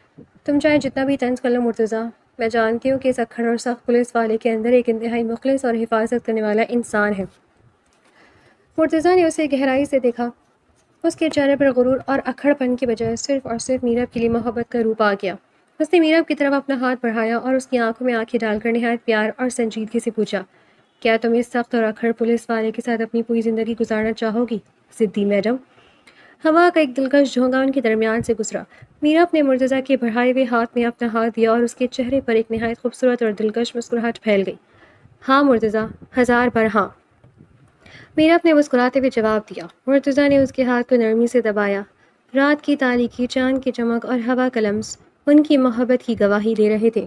Speaker 1: تم چاہے جتنا بھی طنز کر لو مرتضیٰ، میں جانتی ہوں کہ اس اکھڑ اور سخت پولیس والے کے اندر ایک انتہائی مخلص اور حفاظت کرنے والا انسان ہے۔ مرتضیٰ نے اسے گہرائی سے دیکھا۔ اس کے چہرے پر غرور اور اکھڑ پن کی بجائے صرف اور صرف میرب کے لیے محبت کا روپ آ گیا۔ اس نے میرب کی طرف اپنا ہاتھ بڑھایا اور اس کی آنکھوں میں آنکھیں ڈال کر نہایت پیار اور سنجیدگی سے پوچھا، کیا تم اس سخت اور اکھڑ پولیس والے کے ساتھ اپنی پوری زندگی گزارنا چاہو گی ضدی میڈم؟ ہوا کا ایک دلکش جھونکا ان کے درمیان سے گزرا۔ میرب نے مرتضیٰ کے بڑھائے ہوئے ہاتھ میں اپنا ہاتھ دیا اور اس کے چہرے پر ایک نہایت خوبصورت اور دلکش مسکراہٹ پھیل گئی۔ ہاں مرتضیٰ، ہزار بار ہاں، میرب نے مسکراتے ہوئے جواب دیا۔ مرتضیٰ نے اس کے ہاتھ کو نرمی سے دبایا۔ رات کی تاریکی، چاند کی چمک اور ہوا کا لمس ان کی محبت کی گواہی دے رہے تھے۔